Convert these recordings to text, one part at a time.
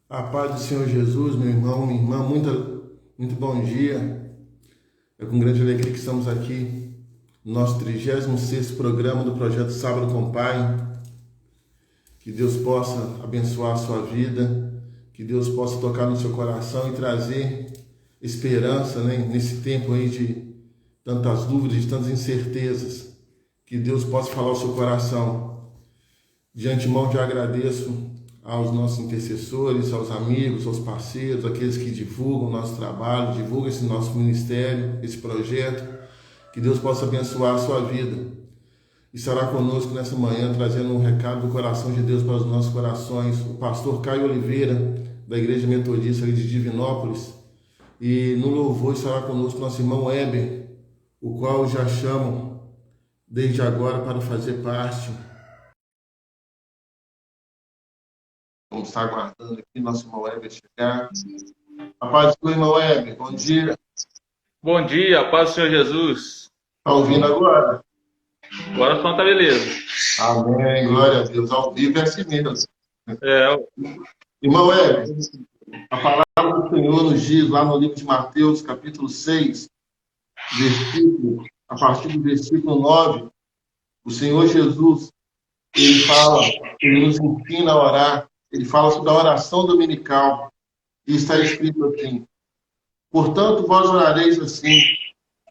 A paz do Senhor Jesus, meu irmão, minha irmã, muito bom dia. É com grande alegria que estamos aqui no nosso 36º programa do Projeto Sábado com Pai. Que Deus possa abençoar a sua vida, que Deus possa tocar no seu coração e trazer esperança, né, nesse tempo aí de tantas dúvidas, de tantas incertezas. Que Deus possa falar ao seu coração. De antemão, já agradeço aos nossos intercessores, aos amigos, aos parceiros, aqueles que divulgam o nosso trabalho, divulgam esse nosso ministério, esse projeto. Que Deus possa abençoar a sua vida. Estará conosco nessa manhã, trazendo um recado do coração de Deus para os nossos corações, o pastor Caio Oliveira, da Igreja Metodista de Divinópolis. E no louvor estará conosco nosso irmão Heber, o qual já chamo desde agora para fazer parte. Vamos estar aguardando aqui nosso irmão Heber chegar. A paz do irmão Heber, bom dia. Bom dia, a paz do Senhor Jesus. Está ouvindo agora? Agora o som tá beleza. Amém, glória a Deus. Ao vivo é assim mesmo. É, Irmão Heber, a palavra do Senhor nos diz lá no livro de Mateus, capítulo 6, a partir do versículo 9, o Senhor Jesus, ele fala, ele nos ensina a orar, ele fala sobre a oração dominical, e está escrito assim: portanto, vós orareis assim: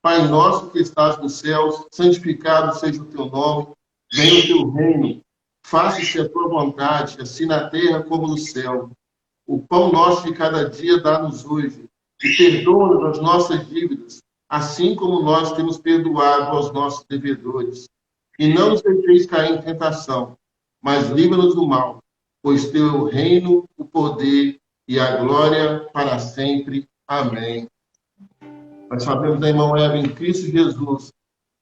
Pai nosso que estás nos céus, santificado seja o teu nome, venha o teu reino, faça-se a tua vontade, assim na terra como no céu. O pão nosso de cada dia dá-nos hoje, e perdoa-nos as nossas dívidas, assim como nós temos perdoado aos nossos devedores. E não nos deixeis cair em tentação, mas livra-nos do mal, pois teu é o reino, o poder e a glória para sempre. Amém. Nós sabemos, né, irmão Eva, em Cristo Jesus,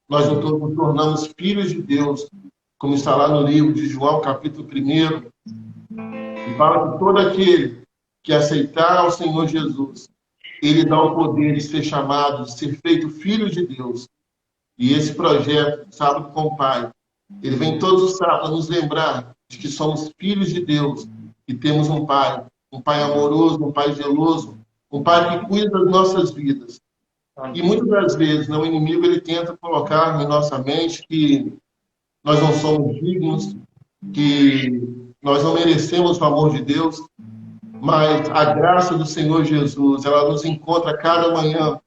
nós nos tornamos filhos de Deus, como está lá no livro de João, capítulo 1, e fala que todo aquele que aceitar ao Senhor Jesus, ele dá o poder de ser chamado, de ser feito filho de Deus. E esse projeto, Sábado com o Pai, ele vem todos os sábados a nos lembrar de que somos filhos de Deus, e temos um Pai amoroso, um Pai zeloso, um Pai que cuida das nossas vidas. E muitas das vezes, né, o inimigo ele tenta colocar em nossa mente que nós não somos dignos, que nós não merecemos o amor de Deus, mas a graça do Senhor Jesus, ela nos encontra cada manhã,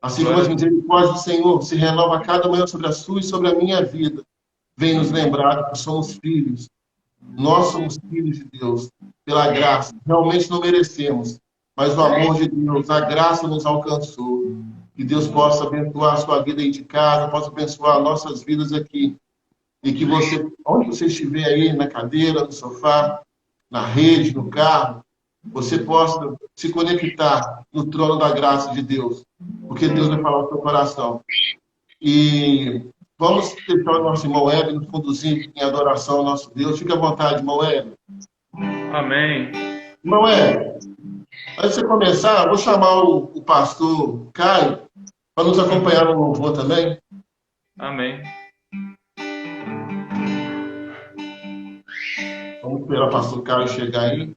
assim como as misericórdias do Senhor se renova cada manhã sobre a sua e sobre a minha vida, vem nos lembrar que somos filhos. Nós somos filhos de Deus, pela graça. Realmente não merecemos, mas o amor de Deus, a graça nos alcançou. Que Deus possa abençoar a sua vida aí de casa, possa abençoar nossas vidas aqui. E que você, onde você estiver aí, na cadeira, no sofá, na rede, no carro, você possa se conectar no trono da graça de Deus. Porque Deus vai falar no seu coração. E vamos deixar o nosso irmão Heber nos conduzir em adoração ao nosso Deus. Fique à vontade, irmão Heber. amém. Irmão Heber, antes de você começar, vou chamar o pastor Caio para nos acompanhar no louvor também. Amém. Vamos esperar o pastor Caio chegar aí.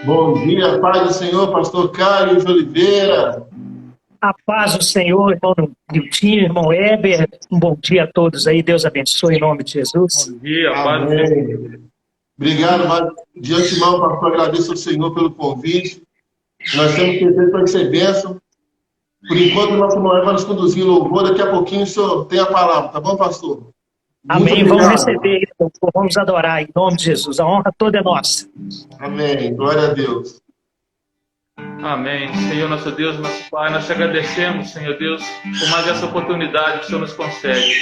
Bom dia, paz do Senhor, pastor Caio de Oliveira. A paz do Senhor, irmão Niltinho, irmão Heber. Um bom dia a todos aí. Deus abençoe em nome de Jesus. Bom dia, a paz do Senhor. Amém. Obrigado, mas de antemão, pastor, agradeço ao Senhor pelo convite. Nós temos certeza para ser bênção. Por enquanto, o nosso irmão Heber vai nos conduzir em louvor. Daqui a pouquinho o senhor tem a palavra, tá bom, pastor? Amém. Vamos receber, vamos adorar em nome de Jesus. A honra toda é nossa. Amém. Glória a Deus. Amém. Senhor, nosso Deus, nosso Pai, nós te agradecemos, Senhor Deus, por mais essa oportunidade que o Senhor nos concede.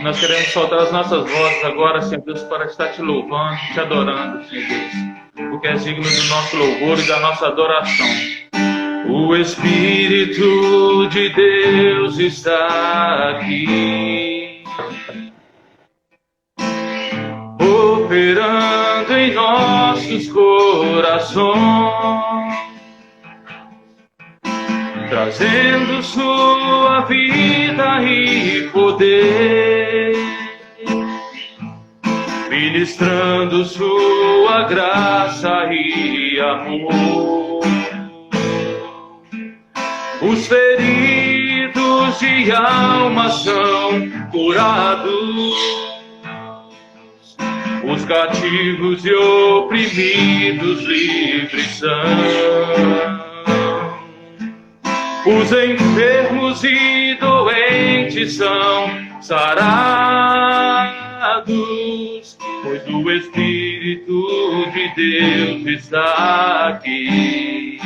Nós queremos soltar as nossas vozes agora, Senhor Deus, para estar te louvando, te adorando, Senhor Deus, porque és digno do nosso louvor e da nossa adoração. O Espírito de Deus está aqui, operando em nossos corações, trazendo sua vida e e poder, ministrando sua graça e amor. Os feridos de alma são curados, os cativos e oprimidos livres são. Os enfermos e doentes são sarados, pois o Espírito de Deus está aqui.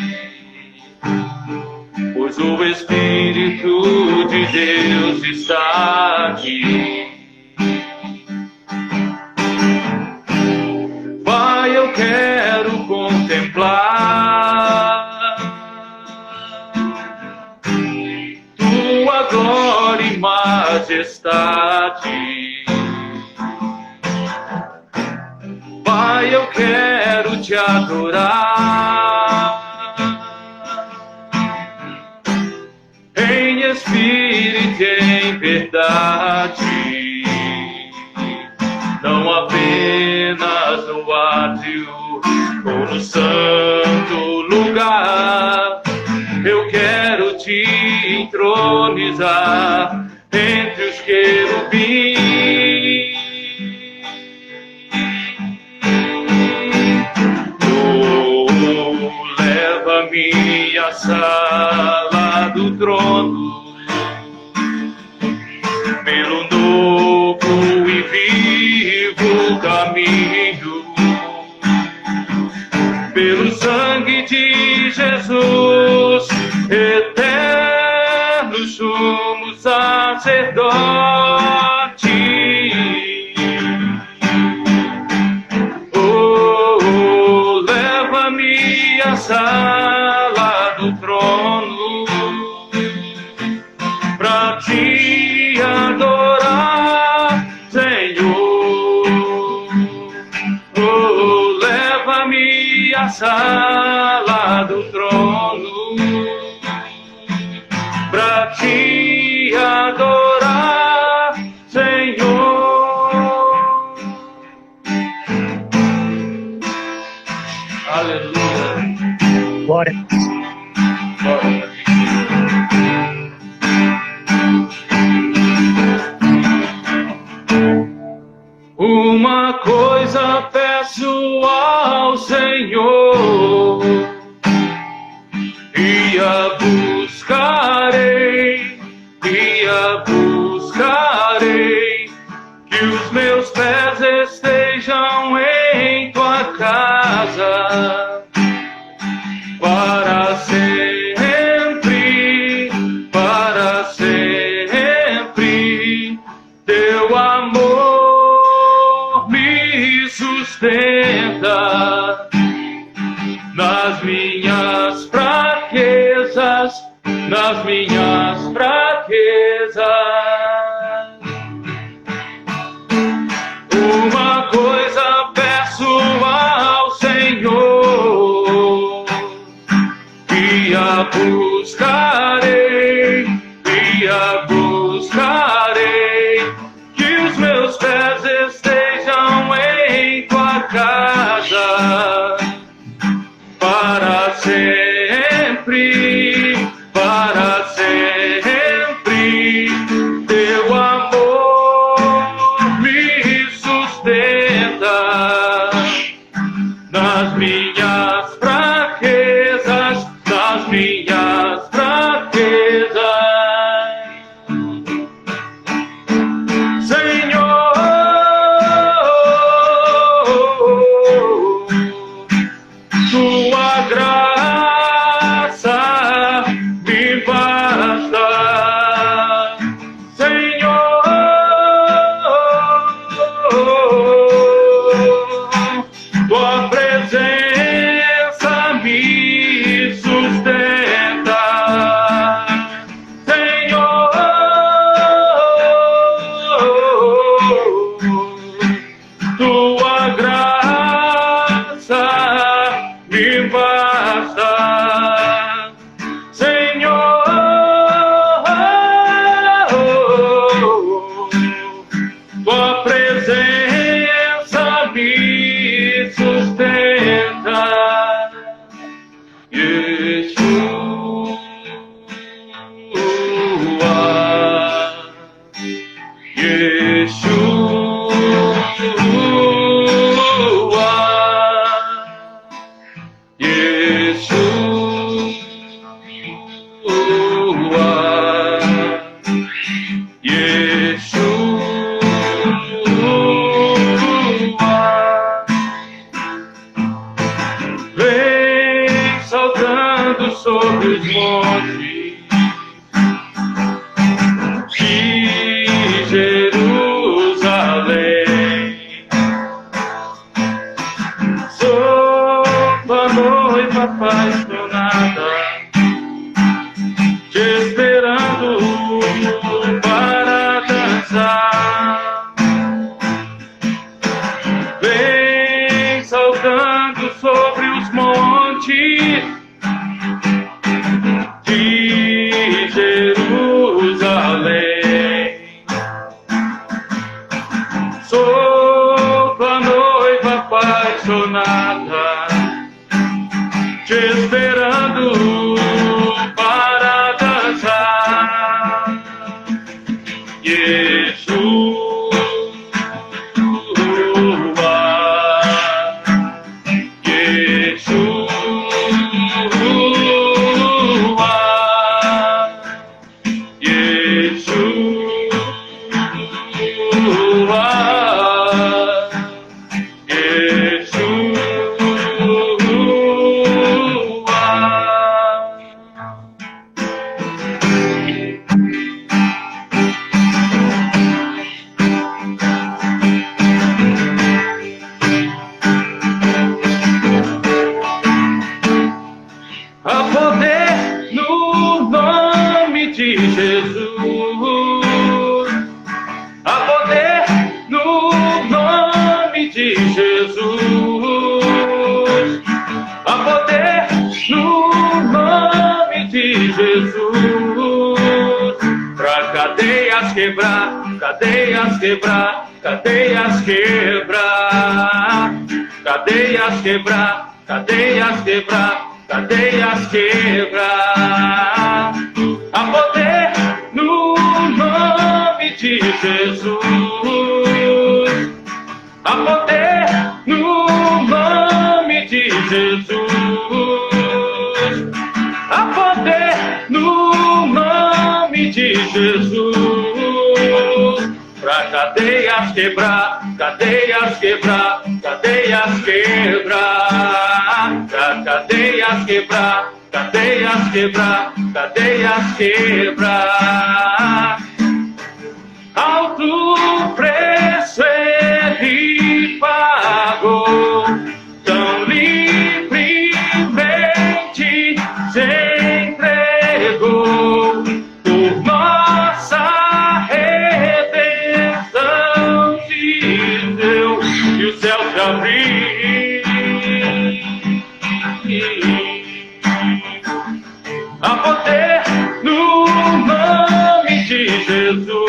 Pois o Espírito de Deus está aqui. Pai, eu quero contemplar tua glória e majestade. Pai, eu quero te adorar em espírito e em verdade, não apenas no átrio ou no santo lugar. Eu quero te entronizar entre os querubins. Leva-me à sala do trono, pelo novo e vivo caminho, pelo sangue de Jesus, eterno sumo sacerdote. Oh, leva-me à sala do trono pra te adorar, Senhor. Oh, leva-me à sala do trono pra te adorar, Senhor. Aleluia. Glória. Glória. Uma coisa peço ao Senhor, e a buscarei, que os meus pés estejam em tua casa, para sempre, teu amor me sustenta nas minhas fraquezas, Uma coisa peço ao Senhor, e a buscarei, que os meus pés estejam em tua casa, para sempre, teu amor me sustenta nas minhas fraquezas, Cadeias quebrar, cadeias quebrar, cadeias quebrar, cadeias quebrar, cadeias quebrar. Há poder no nome de Jesus. Há poder no nome de Jesus. Há poder no nome de Jesus. Pra cadeias quebrar, cadeias quebrar, cadeias quebrar. Pra cadeias quebrar, cadeias quebrar, cadeias quebrar. Alto preço ele pagou, tão livremente se entregou por nossa redenção. De Deus e o céu se abriu. Há poder no nome de Jesus.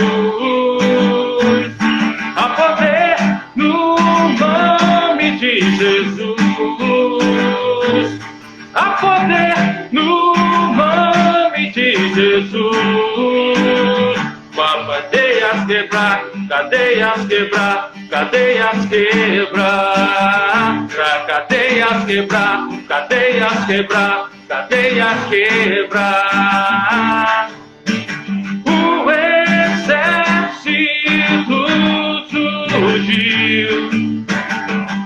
Há poder no nome de Jesus. Há poder no nome de Jesus. Pra cadeias quebrar, cadeias quebrar, cadeias quebrar. Pra cadeias quebrar, cadeias quebrar, cadeias quebrar. O exército surgiu.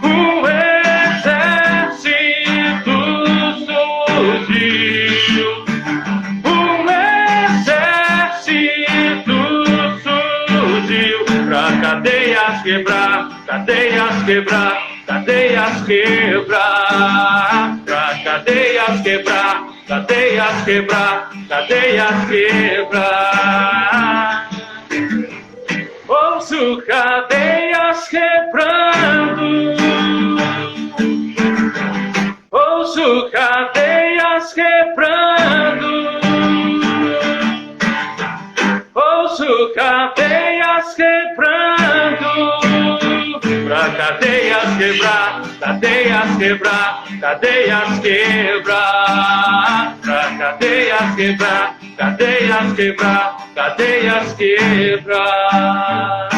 O exército surgiu. O exército surgiu. Pra cadeias quebrar, cadeias quebrar, cadeias quebrar. Pra cadeias quebrar, cadeias quebrar, cadeias quebrar. Ouço cadeias quebrando. Ouço cadeias quebrando. Ouço cadeias quebrando. Pra cadeias quebrar, cadeias quebrar, cadeias quebrar. Pra cadeias quebrar, cadeias quebrar, cadeias quebrar.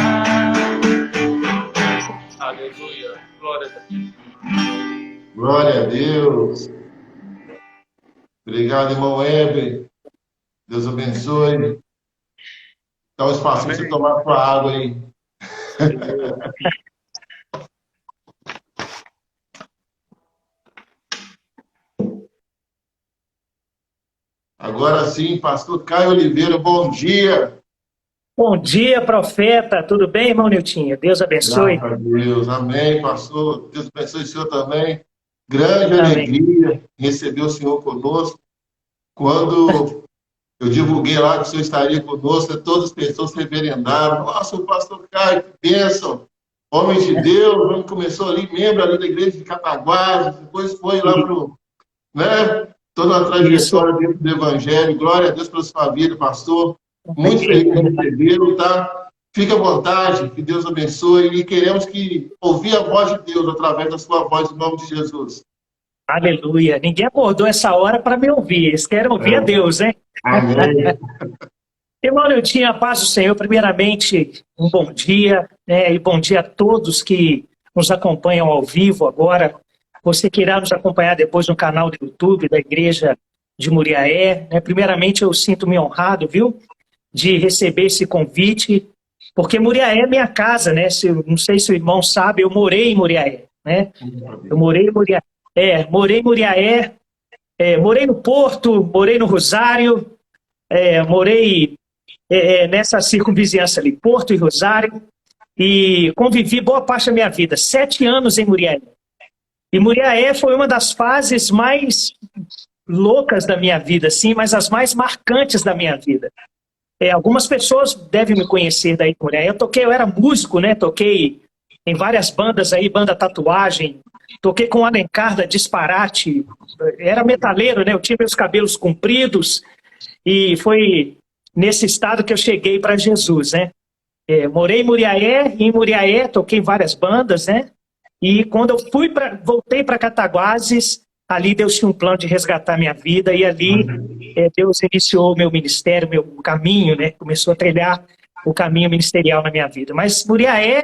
Aleluia, glória a Deus. Glória a Deus. Obrigado, irmão Heber. Deus abençoe. Dá um espaço para você tomar sua água aí. Agora sim, pastor Caio Oliveira, bom dia. Bom dia, profeta. Tudo bem, irmão Niltinho? Deus abençoe. Graças a Deus. Amém, pastor. Deus abençoe o senhor também. Grande Amém. alegria receber o senhor conosco. Quando eu divulguei lá que o senhor estaria conosco, todas as pessoas se reverendaram. Nossa, o pastor Caio, que bênção. Homem de Deus, o homem começou ali, membro ali da igreja de Cataguases, depois foi lá para o... Né? Toda uma trajetória dentro do Evangelho. Glória a Deus pela sua vida, pastor. Muito feliz de recebê-lo, tá? Fique à vontade, que Deus abençoe. E queremos ouvir a voz de Deus através da sua voz, em nome de Jesus. Aleluia. Ninguém acordou essa hora para me ouvir. Eles querem ouvir a Deus, hein? Amém. Irmão, eu tinha a paz do Senhor. Primeiramente, um bom dia, né? E bom dia a todos que nos acompanham ao vivo agora. Você que irá nos acompanhar depois no canal do YouTube da Igreja de Muriaé, né? Primeiramente, eu sinto-me honrado, viu, de receber esse convite, porque Muriaé é minha casa, né? Não sei se o irmão sabe, eu morei em Muriaé, né? Eu morei em Muriaé, morei em Muriaé, morei no Porto, morei no Rosário, morei nessa circunvizinhança ali, Porto e Rosário, e convivi boa parte da minha vida, 7 anos em Muriaé. E Muriaé foi uma das fases mais loucas da minha vida, sim, mas as mais marcantes da minha vida. Algumas pessoas devem me conhecer daí por aí. Eu era músico, né? Toquei em várias bandas aí, banda Tatuagem, toquei com Alencar da Disparate, era metaleiro, né? Eu tinha meus cabelos compridos e foi nesse estado que eu cheguei para Jesus, né? Morei em Muriaé, e em Muriaé toquei em várias bandas, né? E quando eu voltei para Cataguases, ali Deus tinha um plano de resgatar minha vida, e ali Deus iniciou o meu ministério, meu caminho, né? Começou a trilhar o caminho ministerial na minha vida. Mas Muriaé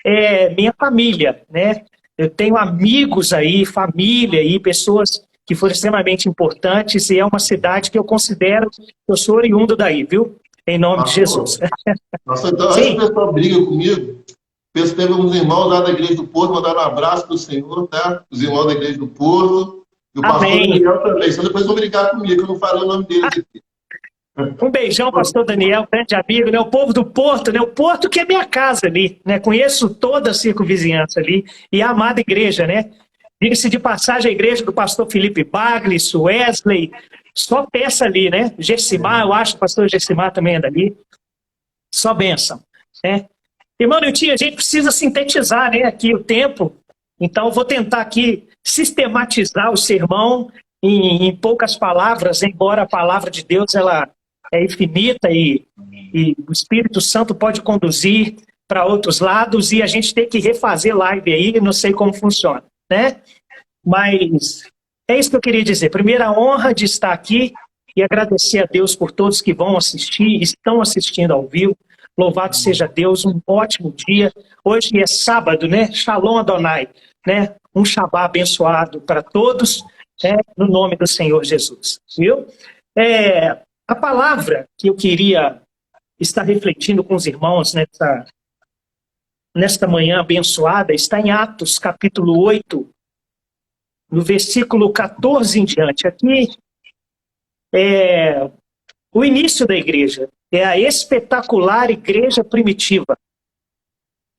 é minha família, né? Eu tenho amigos aí, família aí, pessoas que foram extremamente importantes, e é uma cidade que eu considero que eu sou oriundo daí, viu? Em nome de Jesus. Nossa, então, antes que o pessoal briga comigo, teve uns irmãos lá da Igreja do Porto, mandaram um abraço do Senhor, tá? Os irmãos da Igreja do Porto. E o pastor Daniel também. Só depois vão brigar comigo, que eu não falei o nome deles aqui. Um beijão, pastor Daniel, grande amigo, né? O povo do Porto, né? O Porto que é minha casa ali, né? Conheço toda a circunvizinhança ali e a amada igreja, né? Diga-se de passagem, a igreja do pastor Felipe Baglis, Wesley, só peça ali, né? Gessimar, eu acho que o pastor Gessimar também anda ali. Só bênção, né? Irmão, a gente precisa sintetizar, né, aqui o tempo, então eu vou tentar aqui sistematizar o sermão em poucas palavras, embora a palavra de Deus ela é infinita e o Espírito Santo pode conduzir para outros lados e a gente tem que refazer live aí, não sei como funciona, né? Mas é isso que eu queria dizer. Primeira honra de estar aqui e agradecer a Deus por todos que vão assistir, estão assistindo ao vivo. Louvado seja Deus, um ótimo dia. Hoje é sábado, né? Shalom Adonai, né? Um Shabá abençoado para todos, né? No nome do Senhor Jesus, viu? A palavra que eu queria estar refletindo com os irmãos nesta manhã abençoada está em Atos, capítulo 8, no versículo 14 em diante. Aqui é o início da igreja. É a espetacular igreja primitiva.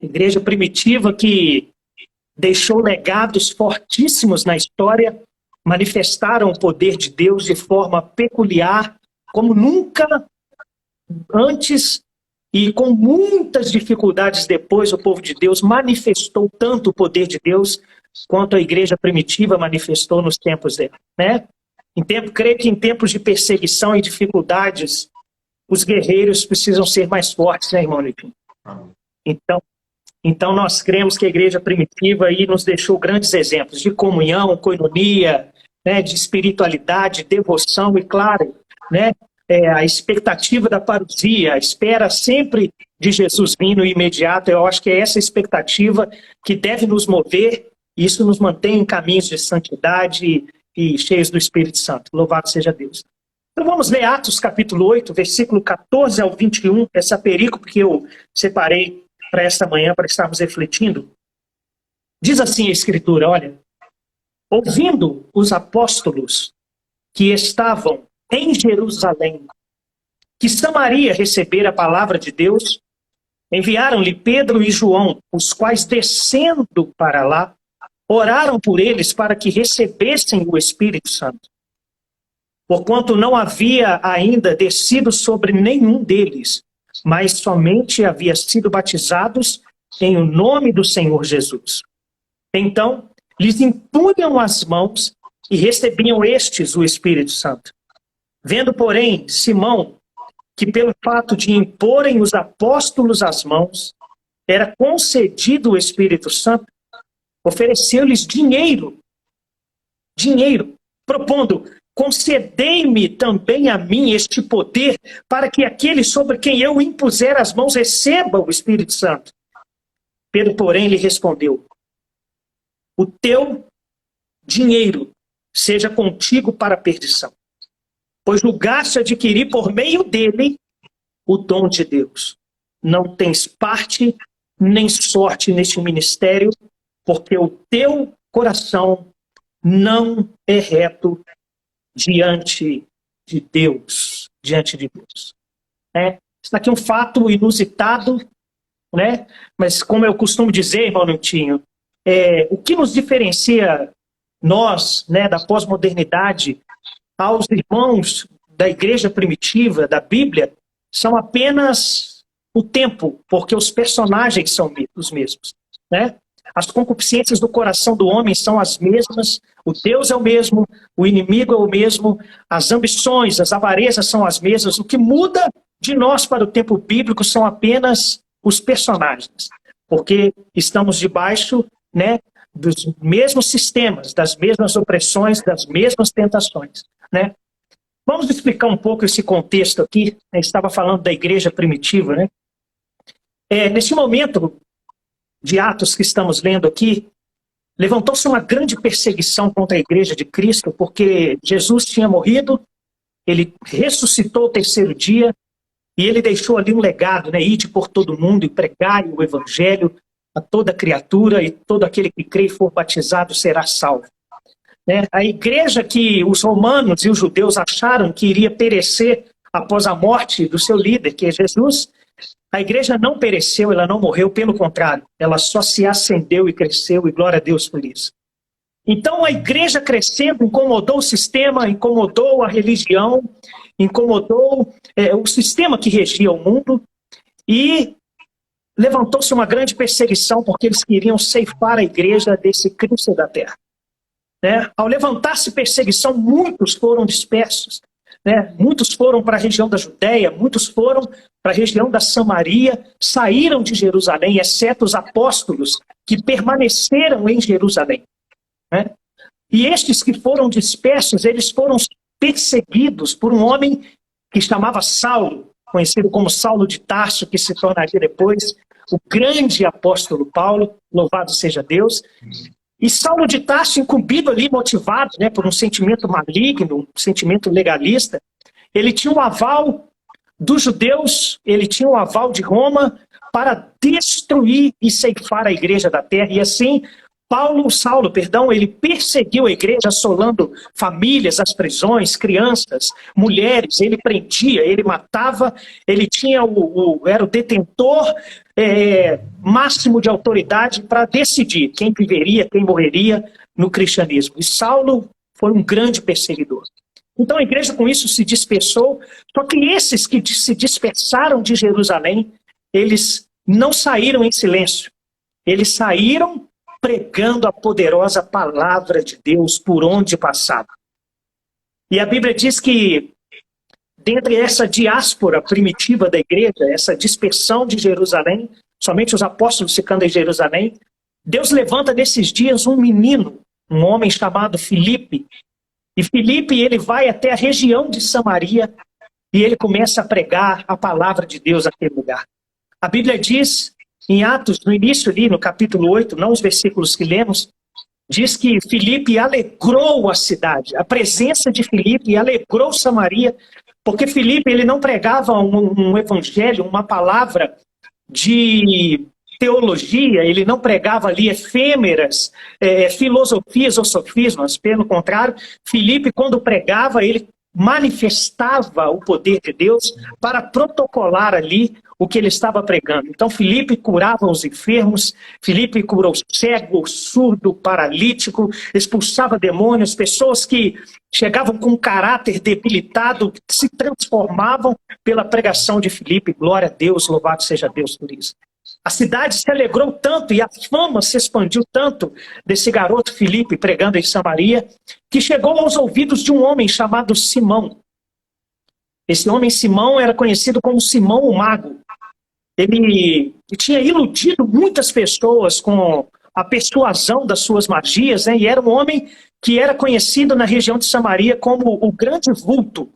Igreja primitiva que deixou legados fortíssimos na história, manifestaram o poder de Deus de forma peculiar, como nunca antes, e com muitas dificuldades depois, o povo de Deus manifestou tanto o poder de Deus quanto a igreja primitiva manifestou nos tempos dela, né? Creio que em tempos de perseguição e dificuldades, os guerreiros precisam ser mais fortes, né, irmão Nico? Então nós cremos que a igreja primitiva aí nos deixou grandes exemplos de comunhão, coinonia, né, de espiritualidade, devoção e, claro, né, a expectativa da parousia, a espera sempre de Jesus vindo imediato. Eu acho que é essa expectativa que deve nos mover, e isso nos mantém em caminhos de santidade e cheios do Espírito Santo. Louvado seja Deus. Então vamos ler Atos capítulo 8, versículo 14 ao 21, essa perícope que eu separei para esta manhã, para estarmos refletindo. Diz assim a Escritura, olha: ouvindo os apóstolos que estavam em Jerusalém, que Samaria recebera a palavra de Deus, enviaram-lhe Pedro e João, os quais, descendo para lá, oraram por eles para que recebessem o Espírito Santo. Porquanto não havia ainda descido sobre nenhum deles, mas somente havia sido batizados em o nome do Senhor Jesus. Então, lhes impunham as mãos e recebiam estes o Espírito Santo. Vendo, porém, Simão, que pelo fato de imporem os apóstolos as mãos, era concedido o Espírito Santo, ofereceu-lhes dinheiro, propondo: concedei-me também a mim este poder, para que aquele sobre quem eu impuser as mãos receba o Espírito Santo. Pedro, porém, lhe respondeu: o teu dinheiro seja contigo para a perdição, pois julgaste adquirir por meio dele o dom de Deus. Não tens parte nem sorte neste ministério, porque o teu coração não é reto diante de Deus. Diante de Deus. Isso aqui é um fato inusitado, né? Mas como eu costumo dizer, irmão Nutinho, o que nos diferencia nós, né, da pós-modernidade, aos irmãos da igreja primitiva, da Bíblia, são apenas o tempo, porque os personagens são os mesmos, né? As concupiscências do coração do homem são as mesmas, o Deus é o mesmo, o inimigo é o mesmo, as ambições, as avarezas são as mesmas. O que muda de nós para o tempo bíblico são apenas os personagens, porque estamos debaixo, né, dos mesmos sistemas, das mesmas opressões, das mesmas tentações, né? Vamos explicar um pouco esse contexto aqui. Eu estava falando da igreja primitiva, né? Nesse momento de Atos que estamos lendo aqui, levantou-se uma grande perseguição contra a igreja de Cristo, porque Jesus tinha morrido, ele ressuscitou o terceiro dia, e ele deixou ali um legado, né? Ide por todo mundo e pregai o evangelho a toda criatura, e todo aquele que crê e for batizado será salvo. A igreja que os romanos e os judeus acharam que iria perecer após a morte do seu líder, que é Jesus, a igreja não pereceu, ela não morreu, pelo contrário, ela só se acendeu e cresceu, e glória a Deus por isso. Então a igreja crescendo incomodou o sistema, incomodou a religião, incomodou o sistema que regia o mundo, e levantou-se uma grande perseguição, porque eles queriam ceifar a igreja desse Cristo da terra. Ao levantar-se perseguição, muitos foram dispersos. Muitos foram para a região da Judéia, muitos foram para a região da Samaria, saíram de Jerusalém, exceto os apóstolos que permaneceram em Jerusalém. E estes que foram dispersos, eles foram perseguidos por um homem que chamava Saulo, conhecido como Saulo de Tarso, que se tornaria depois o grande apóstolo Paulo, louvado seja Deus. E Saulo de Tarso, incumbido ali, motivado, né, por um sentimento maligno, um sentimento legalista, ele tinha um aval dos judeus, ele tinha um aval de Roma para destruir e ceifar a igreja da terra. E assim, Saulo, ele perseguiu a igreja, assolando famílias, as prisões, crianças, mulheres, ele prendia, ele matava, ele tinha era o detentor máximo de autoridade para decidir quem viveria, quem morreria no cristianismo. E Saulo foi um grande perseguidor. Então a igreja com isso se dispersou, só que esses que se dispersaram de Jerusalém, eles não saíram em silêncio, eles saíram pregando a poderosa palavra de Deus por onde passava. E a Bíblia diz que, dentre essa diáspora primitiva da igreja, essa dispersão de Jerusalém, somente os apóstolos ficando em Jerusalém, Deus levanta nesses dias um menino, um homem chamado Filipe. E Filipe, ele vai até a região de Samaria e ele começa a pregar a palavra de Deus naquele lugar. A Bíblia diz, em Atos, no início ali, no capítulo 8, não os versículos que lemos, diz que Filipe alegrou a cidade. A presença de Filipe alegrou Samaria, porque Filipe, ele não pregava um evangelho, uma palavra de teologia, ele não pregava ali efêmeras, filosofias ou sofismas. Pelo contrário, Filipe, quando pregava, ele manifestava o poder de Deus para protocolar ali o que ele estava pregando. Então Filipe curava os enfermos, Filipe curou cego, surdo, paralítico, expulsava demônios, pessoas que chegavam com um caráter debilitado, se transformavam pela pregação de Filipe. Glória a Deus, louvado seja Deus por isso. A cidade se alegrou tanto e a fama se expandiu tanto desse garoto Filipe pregando em Samaria, que chegou aos ouvidos de um homem chamado Simão. Esse homem Simão era conhecido como Simão o Mago. Ele tinha iludido muitas pessoas com a persuasão das suas magias, né? E era um homem que era conhecido na região de Samaria como o grande vulto,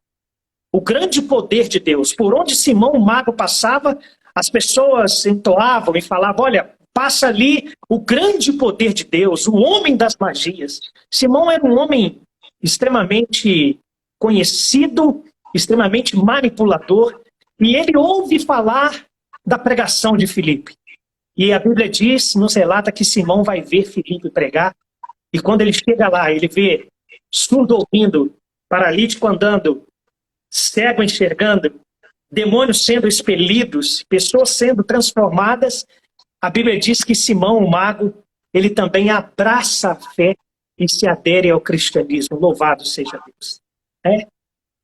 o grande poder de Deus. Por onde Simão o mago passava, as pessoas entoavam e falavam: olha, passa ali o grande poder de Deus, o homem das magias. Simão era um homem extremamente conhecido, extremamente manipulador, e ele ouve falar da pregação de Filipe. E a Bíblia diz, nos relata que Simão vai ver Filipe pregar, e quando ele chega lá, ele vê surdo ouvindo, paralítico andando, cego enxergando, demônios sendo expelidos, pessoas sendo transformadas. A Bíblia diz que Simão, o mago, ele também abraça a fé e se adere ao cristianismo. Louvado seja Deus.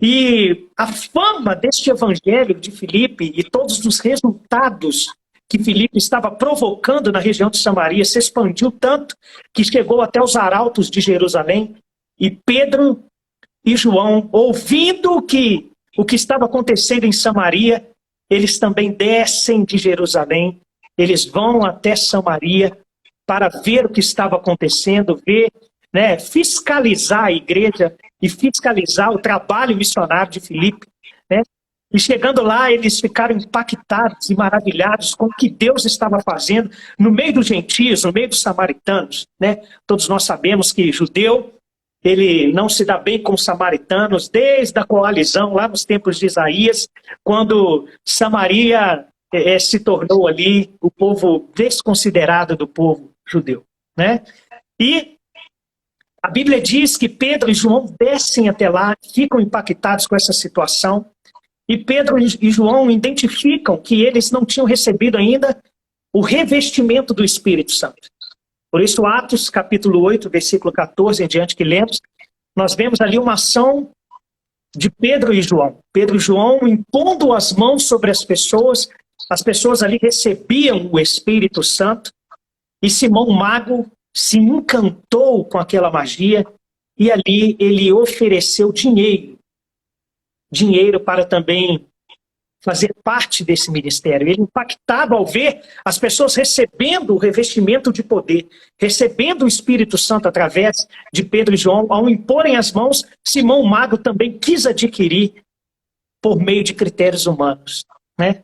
E a fama deste evangelho de Filipe e todos os resultados que Filipe estava provocando na região de Samaria se expandiu tanto que chegou até os arautos de Jerusalém. E Pedro e João, ouvindo o que estava acontecendo em Samaria, eles também descem de Jerusalém, eles vão até Samaria para ver o que estava acontecendo, ver, né, fiscalizar a igreja e fiscalizar o trabalho missionário de Filipe, né? E chegando lá, eles ficaram impactados e maravilhados com o que Deus estava fazendo no meio dos gentios, no meio dos samaritanos, né? Todos nós sabemos que judeu, ele não se dá bem com os samaritanos desde a coalizão, lá nos tempos de Isaías, quando Samaria se tornou ali o povo desconsiderado do povo judeu, né? E a Bíblia diz que Pedro e João descem até lá, ficam impactados com essa situação, e Pedro e João identificam que eles não tinham recebido ainda o revestimento do Espírito Santo. Por isso, Atos capítulo 8, versículo 14 em diante que lemos, nós vemos ali uma ação de Pedro e João. Pedro e João impondo as mãos sobre as pessoas ali recebiam o Espírito Santo, e Simão Mago se encantou com aquela magia, e ali ele ofereceu dinheiro para também fazer parte desse ministério. Ele impactado ao ver as pessoas recebendo o revestimento de poder, recebendo o Espírito Santo através de Pedro e João, ao imporem as mãos, Simão Mago também quis adquirir por meio de critérios humanos, né?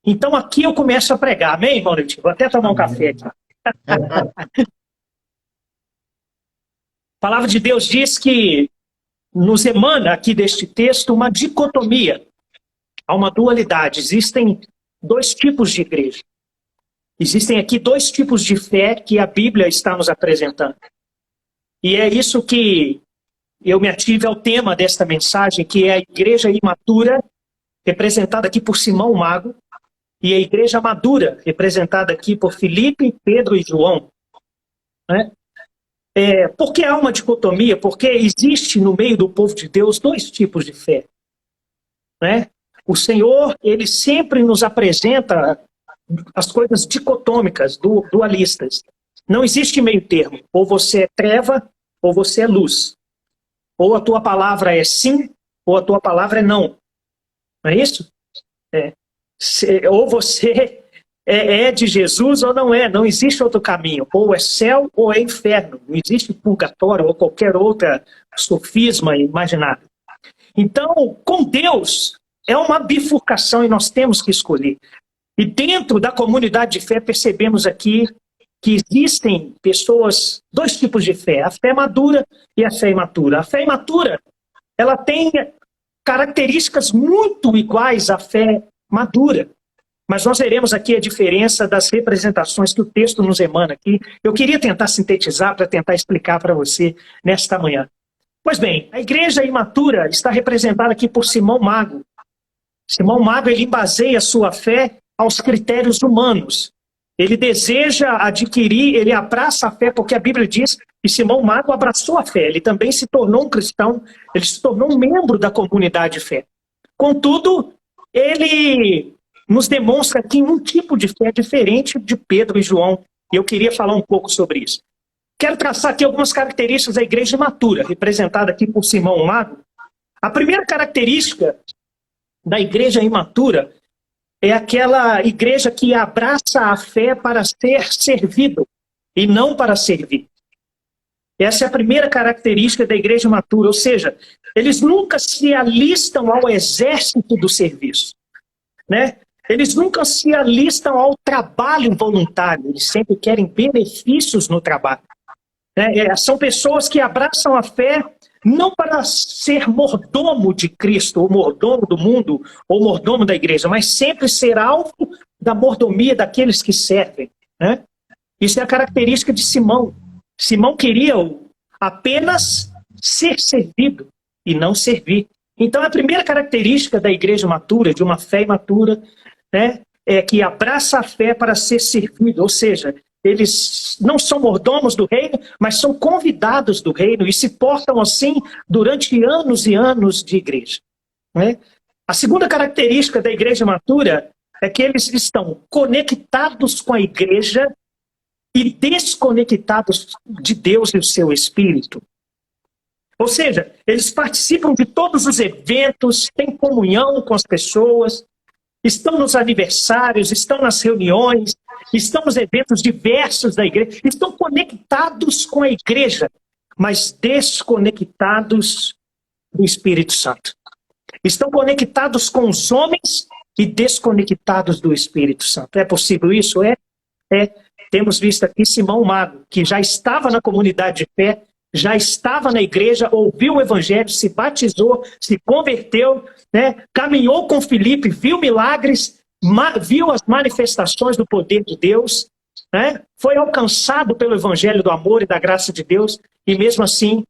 Então aqui eu começo a pregar, amém, Maurício? Vou até tomar um café aqui. A palavra de Deus diz que nos emana aqui deste texto uma dicotomia. Há uma dualidade. Existem dois tipos de igreja. Existem aqui dois tipos de fé que a Bíblia está nos apresentando. E é isso que eu me ative ao tema desta mensagem, que é a igreja imatura, representada aqui por Simão Mago, e a igreja madura, representada aqui por Filipe, Pedro e João, né? Por que há uma dicotomia? Porque existe no meio do povo de Deus dois tipos de fé, né? O Senhor, ele sempre nos apresenta as coisas dicotômicas, dualistas. Não existe meio termo. Ou você é treva, ou você é luz. Ou a tua palavra é sim, ou a tua palavra é não. Não é isso? Ou você é de Jesus ou não é. Não existe outro caminho. Ou é céu ou é inferno. Não existe purgatório ou qualquer outra sofisma imaginável. Então, com Deus, é uma bifurcação e nós temos que escolher. E dentro da comunidade de fé, percebemos aqui que existem pessoas, dois tipos de fé, a fé madura e a fé imatura. A fé imatura, ela tem características muito iguais à fé madura. Mas nós veremos aqui a diferença das representações que o texto nos emana aqui. Eu queria tentar sintetizar para tentar explicar para você nesta manhã. Pois bem, a igreja imatura está representada aqui por Simão Mago. Simão Mago, ele baseia sua fé aos critérios humanos. Ele deseja adquirir, ele abraça a fé, porque a Bíblia diz que Simão Mago abraçou a fé. Ele também se tornou um cristão, ele se tornou um membro da comunidade de fé. Contudo, ele nos demonstra aqui um tipo de fé diferente de Pedro e João. E eu queria falar um pouco sobre isso. Quero traçar aqui algumas características da igreja imatura, representada aqui por Simão Mago. A primeira característica da igreja imatura é aquela igreja que abraça a fé para ser servido e não para servir. Essa é a primeira característica da igreja matura, ou seja, eles nunca se alistam ao exército do serviço, né? Eles nunca se alistam ao trabalho voluntário, eles sempre querem benefícios no trabalho, né? São pessoas que abraçam a fé não para ser mordomo de Cristo, ou mordomo do mundo, ou mordomo da igreja, mas sempre ser alvo da mordomia daqueles que servem, né? Isso é a característica de Simão. Simão queria apenas ser servido e não servir. Então, a primeira característica da igreja matura, de uma fé matura, né, é que abraça a fé para ser servido. Ou seja, eles não são mordomos do reino, mas são convidados do reino e se portam assim durante anos e anos de igreja, né? A segunda característica da igreja matura é que eles estão conectados com a igreja e desconectados de Deus e o seu Espírito. Ou seja, eles participam de todos os eventos, têm comunhão com as pessoas, estão nos aniversários, estão nas reuniões, estão nos eventos diversos da igreja, estão conectados com a igreja, mas desconectados do Espírito Santo. Estão conectados com os homens e desconectados do Espírito Santo. É possível isso? É. Temos visto aqui Simão Mago, que já estava na comunidade de fé, já estava na igreja, ouviu o evangelho, se batizou, se converteu, né? Caminhou com Filipe, viu milagres, viu as manifestações do poder de Deus, né? Foi alcançado pelo evangelho do amor e da graça de Deus, e mesmo assim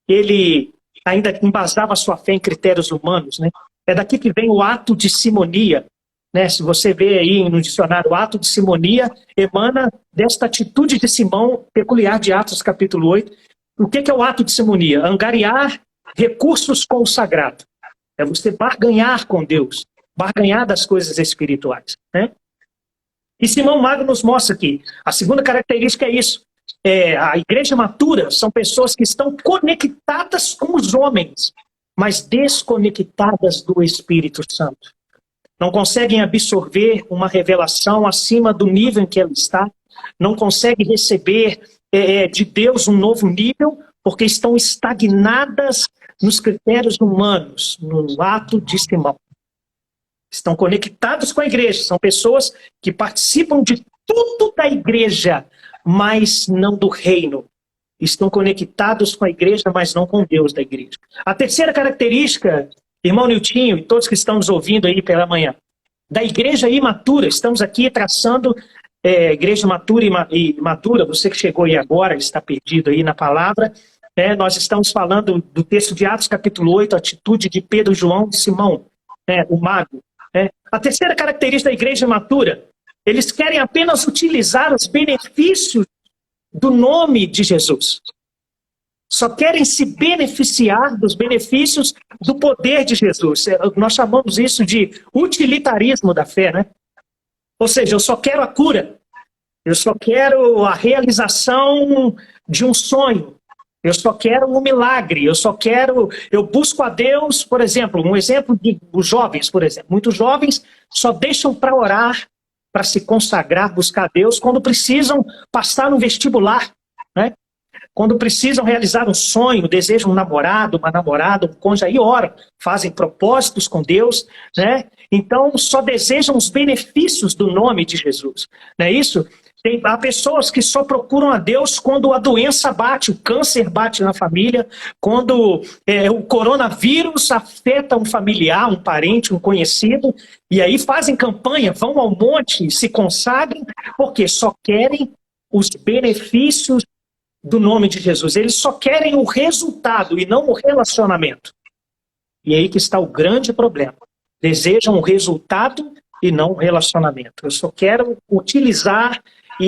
ele ainda embasava sua fé em critérios humanos, né? É daqui que vem o ato de simonia, né? Se você vê aí no dicionário, o ato de simonia emana desta atitude de Simão, peculiar de Atos capítulo 8. O que é o ato de simonia? Angariar recursos com o sagrado. É você barganhar com Deus, barganhar das coisas espirituais, né? E Simão Mago nos mostra que a segunda característica é isso. A igreja matura são pessoas que estão conectadas com os homens, mas desconectadas do Espírito Santo. Não conseguem absorver uma revelação acima do nível em que ela está, não conseguem receber de Deus um novo nível, porque estão estagnadas nos critérios humanos, no ato de Simão. Estão conectados com a igreja, são pessoas que participam de tudo da igreja, mas não do reino. Estão conectados com a igreja, mas não com Deus da igreja. A terceira característica, irmão Niltinho e todos que estão nos ouvindo aí pela manhã, da igreja imatura, estamos aqui traçando igreja matura e madura, você que chegou aí agora, está perdido aí na palavra, nós estamos falando do texto de Atos capítulo 8, a atitude de Pedro, João e Simão, o mago. A terceira característica da igreja matura, eles querem apenas utilizar os benefícios do nome de Jesus. Só querem se beneficiar dos benefícios do poder de Jesus. Nós chamamos isso de utilitarismo da fé, né? Ou seja, eu só quero a cura, eu só quero a realização de um sonho, eu só quero um milagre, eu busco a Deus, por exemplo, um exemplo dos jovens, por exemplo. Muitos jovens só deixam para orar, para se consagrar, buscar a Deus, quando precisam passar no vestibular, né? Quando precisam realizar um sonho, desejam um namorado, uma namorada, um cônjuge, aí oram, fazem propósitos com Deus, né? Então, só desejam os benefícios do nome de Jesus, não é isso? Há pessoas que só procuram a Deus quando a doença bate, o câncer bate na família, quando o coronavírus afeta um familiar, um parente, um conhecido, e aí fazem campanha, vão ao monte, se consagram, porque só querem os benefícios do nome de Jesus. Eles só querem o resultado e não o relacionamento. E aí que está o grande problema. Desejam o resultado e não o relacionamento. Eu só quero utilizar,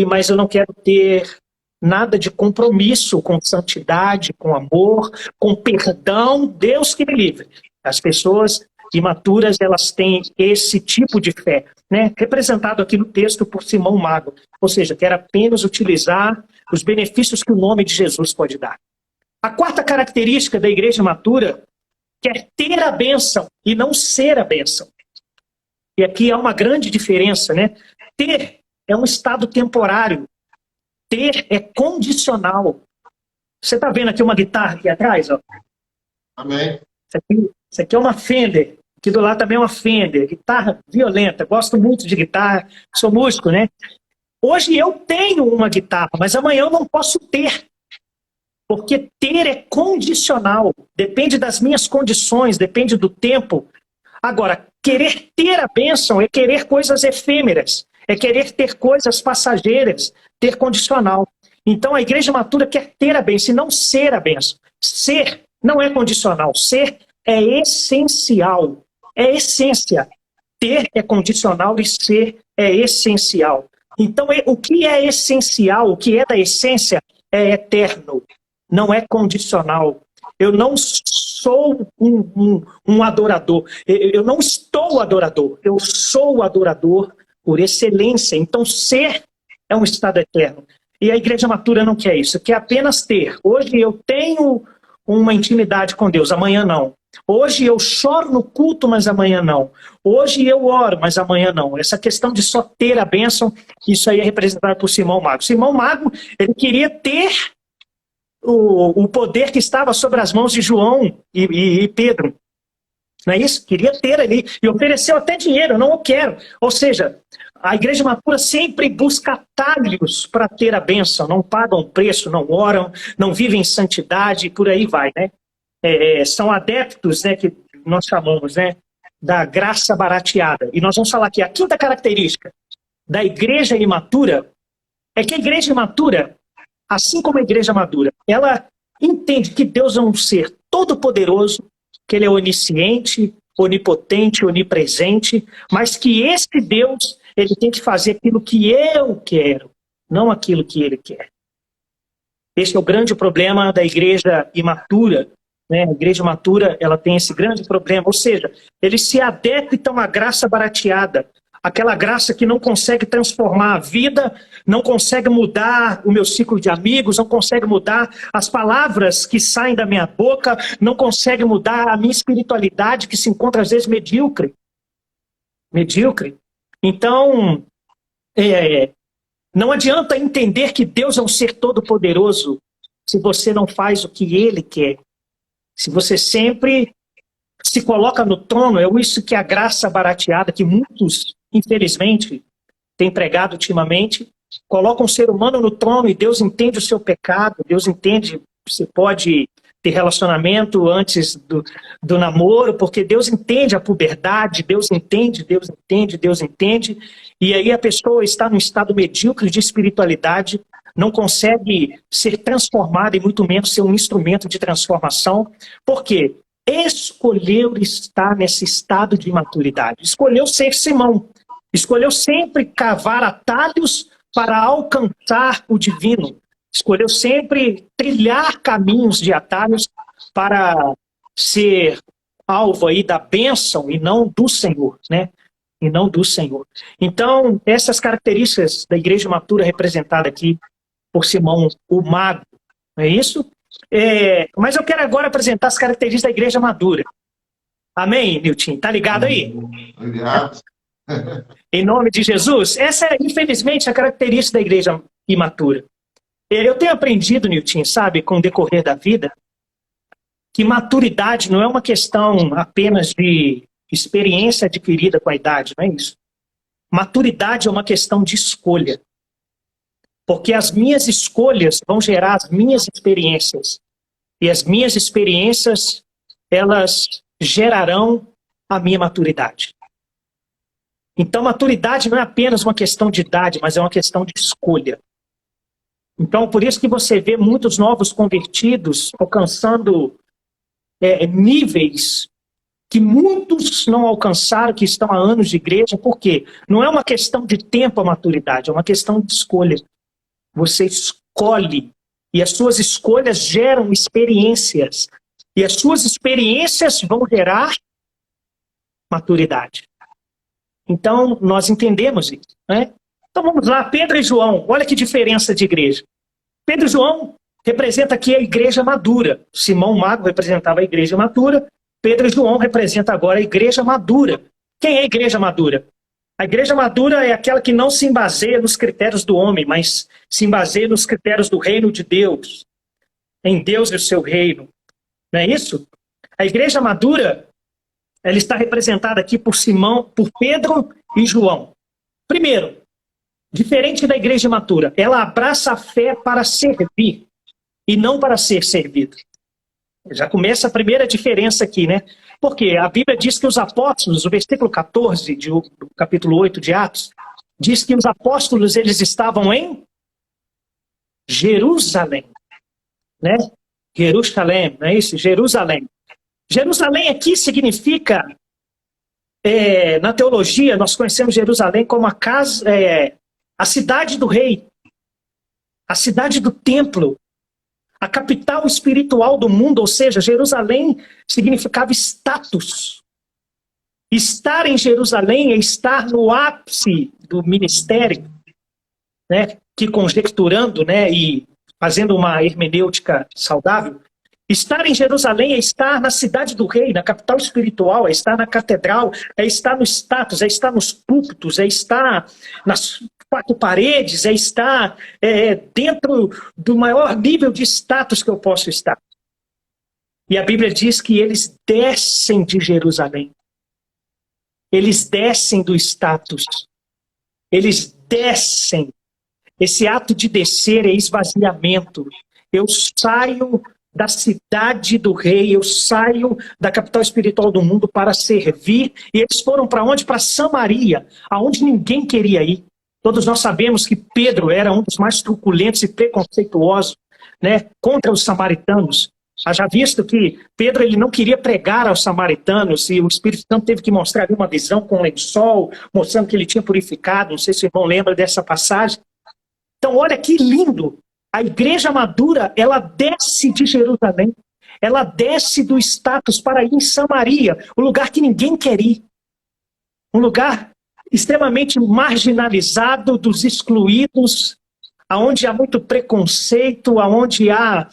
mas eu não quero ter nada de compromisso com santidade, com amor, com perdão. Deus que me livre. As pessoas imaturas, elas têm esse tipo de fé, né? Representado aqui no texto por Simão Mago. Ou seja, quer apenas utilizar os benefícios que o nome de Jesus pode dar. A quarta característica da igreja matura quer ter a bênção e não ser a bênção. E aqui há uma grande diferença, né? Ter é um estado temporário. ter é condicional. Você está vendo aqui uma guitarra aqui atrás? Ó? Amém. Isso aqui é uma Fender. Aqui do lado também é uma Fender. Guitarra violenta. Gosto muito de guitarra. Sou músico, né? Hoje eu tenho uma guitarra, mas amanhã eu não posso ter. Porque ter é condicional. Depende das minhas condições, depende do tempo. Agora, querer ter a bênção é querer coisas efêmeras. É querer ter coisas passageiras, ter condicional. Então a igreja matura quer ter a bênção e não ser a bênção. Ser não é condicional. Ser é essencial. É essência. Ter é condicional e ser é essencial. Então o que é essencial, o que é da essência, é eterno. Não é condicional. Eu não sou um adorador. Eu não estou adorador. Eu sou adorador por excelência. Então ser é um estado eterno. E a igreja matura não quer isso, quer apenas ter. Hoje eu tenho uma intimidade com Deus, amanhã não. Hoje eu choro no culto, mas amanhã não. Hoje eu oro, mas amanhã não. Essa questão de só ter a bênção, isso aí é representado por Simão Mago. Simão Mago, ele queria ter o poder que estava sobre as mãos de João e Pedro. Não é isso? Queria ter ali. E ofereceu até dinheiro, eu não o quero. Ou seja, a igreja matura sempre busca atalhos para ter a bênção. Não pagam preço, não oram, não vivem em santidade, e por aí vai, né? São adeptos, né, que nós chamamos, né, da graça barateada. E nós vamos falar aqui, a quinta característica da igreja imatura é que a igreja imatura, assim como a igreja madura, ela entende que Deus é um ser todo-poderoso, que ele é onisciente, onipotente, onipresente, mas que esse Deus, ele tem que fazer aquilo que eu quero, não aquilo que ele quer. Esse é o grande problema da igreja imatura, né? A igreja matura, ela tem esse grande problema, ou seja, eles se adeptam à graça barateada, aquela graça que não consegue transformar a vida, não consegue mudar o meu ciclo de amigos, não consegue mudar as palavras que saem da minha boca, não consegue mudar a minha espiritualidade que se encontra às vezes medíocre. Medíocre. Então, não adianta entender que Deus é um ser todo-poderoso se você não faz o que Ele quer. Se você sempre se coloca no trono, é isso que a graça barateada, que muitos, infelizmente, têm pregado ultimamente, colocam o ser humano no trono e Deus entende o seu pecado, Deus entende, você pode ter relacionamento antes do namoro, porque Deus entende a puberdade, Deus entende, e aí a pessoa está num estado medíocre de espiritualidade, não consegue ser transformada e muito menos ser um instrumento de transformação. Por quê? Escolheu estar nesse estado de imaturidade. Escolheu ser Simão. Escolheu sempre cavar atalhos para alcançar o divino. Escolheu sempre trilhar caminhos de atalhos para ser alvo aí da bênção e não do Senhor, né? E não do Senhor. Então, essas características da igreja matura representada aqui por Simão, o mago, não é isso? Mas eu quero agora apresentar as características da igreja madura. Amém, Nilton? Tá ligado aí? Obrigado. Em nome de Jesus? Essa é, infelizmente, a característica da igreja imatura. Eu tenho aprendido, Nilton, sabe, com o decorrer da vida, que maturidade não é uma questão apenas de experiência adquirida com a idade, não é isso? Maturidade é uma questão de escolha. Porque as minhas escolhas vão gerar as minhas experiências. E as minhas experiências, elas gerarão a minha maturidade. Então, maturidade não é apenas uma questão de idade, mas é uma questão de escolha. Então, por isso que você vê muitos novos convertidos alcançando níveis que muitos não alcançaram, que estão há anos de igreja. Por quê? Não é uma questão de tempo a maturidade, é uma questão de escolha. Você escolhe, e as suas escolhas geram experiências. E as suas experiências vão gerar maturidade. Então, nós entendemos isso, né? Então vamos lá, Pedro e João, olha que diferença de igreja. Pedro e João representam aqui a igreja madura. Simão Mago representava a igreja madura, Pedro e João representam agora a igreja madura. Quem é a igreja madura? A igreja madura é aquela que não se baseia nos critérios do homem, mas se baseia nos critérios do reino de Deus, em Deus e o seu reino. Não é isso? A igreja madura, ela está representada aqui por Simão, por Pedro e João. Primeiro, diferente da igreja madura, ela abraça a fé para servir e não para ser servido. Já começa a primeira diferença aqui, né? Porque a Bíblia diz que os apóstolos, o versículo 14 do capítulo 8 de Atos, diz que os apóstolos eles estavam em Jerusalém, né? Jerusalém, não é isso? Jerusalém. Jerusalém aqui significa, na teologia, nós conhecemos Jerusalém como a casa, a cidade do rei, a cidade do templo, a capital espiritual do mundo, ou seja, Jerusalém significava status. Estar em Jerusalém é estar no ápice do ministério, né? Que conjecturando, né, e fazendo uma hermenêutica saudável, estar em Jerusalém é estar na cidade do rei, na capital espiritual, é estar na catedral, é estar no status, é estar nos púlpitos, é estar nas 4 paredes, é estar dentro do maior nível de status que eu posso estar. E a Bíblia diz que eles descem de Jerusalém. Eles descem do status. Eles descem. Esse ato de descer é esvaziamento. Eu saio da cidade do rei, eu saio da capital espiritual do mundo para servir. E eles foram para onde? Para Samaria, aonde ninguém queria ir. Todos nós sabemos que Pedro era um dos mais truculentos e preconceituosos, né, contra os samaritanos. Haja visto que Pedro ele não queria pregar aos samaritanos e o Espírito Santo teve que mostrar ali uma visão com lençol, mostrando que ele tinha purificado. Não sei se o irmão lembra dessa passagem. Então, olha que lindo. A igreja madura, ela desce de Jerusalém. Ela desce do status para ir em Samaria, o lugar que ninguém quer ir. Um lugar extremamente marginalizado, dos excluídos, aonde há muito preconceito, aonde há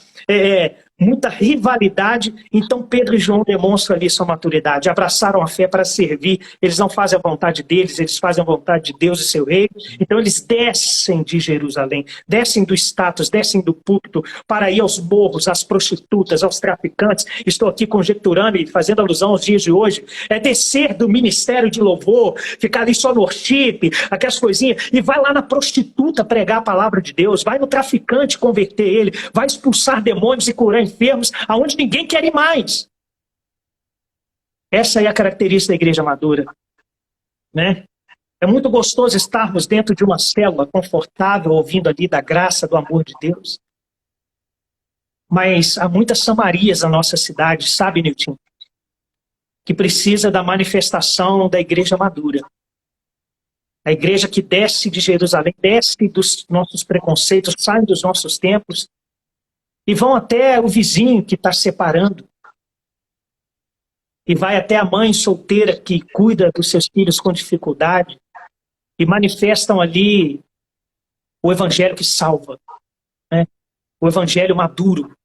muita rivalidade. Então Pedro e João demonstram ali sua maturidade, abraçaram a fé para servir. Eles não fazem a vontade deles, eles fazem a vontade de Deus e seu reino. Então eles descem de Jerusalém, descem do status, descem do púlpito para ir aos morros, às prostitutas, aos traficantes. Estou aqui conjecturando e fazendo alusão aos dias de hoje. É descer do ministério de louvor, ficar ali só no worship, aquelas coisinhas, e vai lá na prostituta pregar a palavra de Deus, vai no traficante converter ele, vai expulsar demônios e curar enfermos, aonde ninguém quer ir mais. Essa é a característica da igreja madura, né? É muito gostoso estarmos dentro de uma célula confortável, ouvindo ali da graça, do amor de Deus. Mas há muitas Samarias na nossa cidade, sabe, Nilton? Que precisa da manifestação da igreja madura. A igreja que desce de Jerusalém, desce dos nossos preconceitos, sai dos nossos templos, e vão até o vizinho que está separando. E vai até a mãe solteira que cuida dos seus filhos com dificuldade. E manifestam ali o evangelho que salva, né? O evangelho maduro.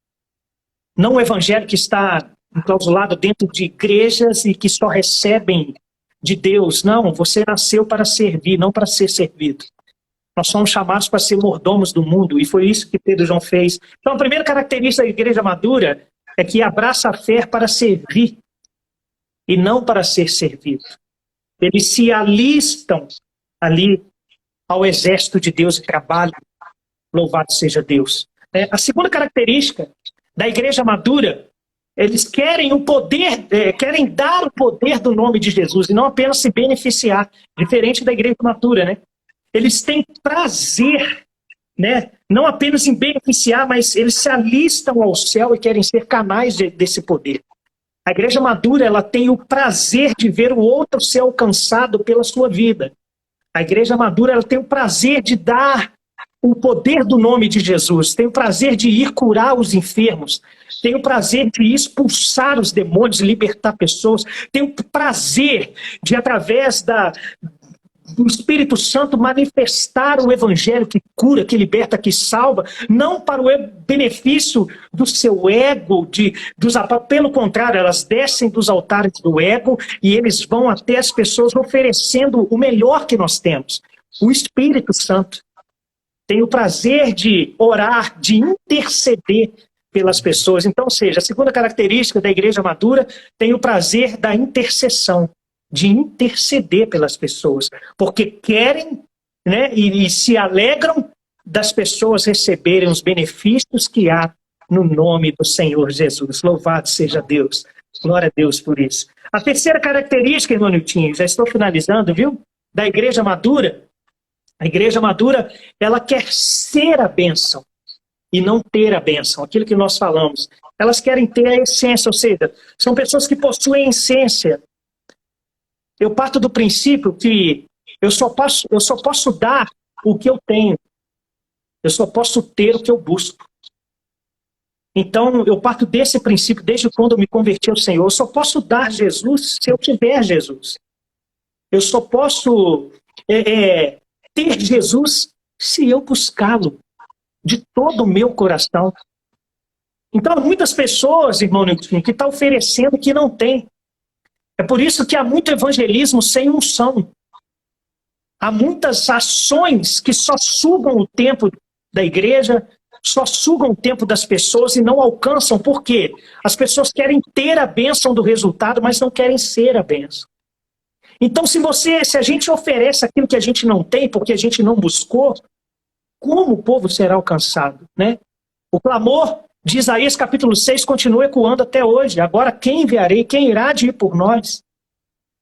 Não o evangelho que está enclausulado dentro de igrejas e que só recebem de Deus. Não, você nasceu para servir, não para ser servido. Nós somos chamados para ser mordomos do mundo, e foi isso que Pedro e João fez. Então, a primeira característica da igreja madura é que abraça a fé para servir e não para ser servido. Eles se alistam ali ao exército de Deus e trabalham. Louvado seja Deus. A segunda característica da igreja madura, eles querem o poder, querem dar o poder do nome de Jesus e não apenas se beneficiar, diferente da igreja madura, né? Eles têm prazer, né? Não apenas em beneficiar, mas eles se alistam ao céu e querem ser canais desse poder. A igreja madura, ela tem o prazer de ver o outro ser alcançado pela sua vida. A igreja madura, ela tem o prazer de dar o poder do nome de Jesus, tem o prazer de ir curar os enfermos, tem o prazer de expulsar os demônios, libertar pessoas, tem o prazer de, através do Espírito Santo manifestar o evangelho que cura, que liberta, que salva, não para o benefício do seu ego, pelo contrário, elas descem dos altares do ego e eles vão até as pessoas oferecendo o melhor que nós temos. O Espírito Santo tem o prazer de orar, de interceder pelas pessoas. Então, ou seja, a segunda característica da igreja madura tem o prazer da intercessão, de interceder pelas pessoas, porque querem, né, e se alegram das pessoas receberem os benefícios que há no nome do Senhor Jesus. Louvado seja Deus. Glória a Deus por isso. A terceira característica, irmão Niltinho, já estou finalizando, viu? Da igreja madura. A igreja madura, ela quer ser a bênção e não ter a bênção. Aquilo que nós falamos. Elas querem ter a essência, ou seja, são pessoas que possuem essência. Eu parto do princípio que eu só posso dar o que eu tenho. Eu só posso ter o que eu busco. Então, eu parto desse princípio desde quando eu me converti ao Senhor. Eu só posso dar Jesus se eu tiver Jesus. Eu só posso ter Jesus se eu buscá-lo de todo o meu coração. Então, há muitas pessoas, irmão Nilton, que estão oferecendo que não tem. É por isso que há muito evangelismo sem unção. Há muitas ações que só sugam o tempo da igreja, só sugam o tempo das pessoas e não alcançam. Por quê? As pessoas querem ter a bênção do resultado, mas não querem ser a bênção. Então, se a gente oferece aquilo que a gente não tem, porque a gente não buscou, como o povo será alcançado, né? O clamor de Isaías capítulo 6 continua ecoando até hoje. Agora quem enviarei? Quem irá de ir por nós?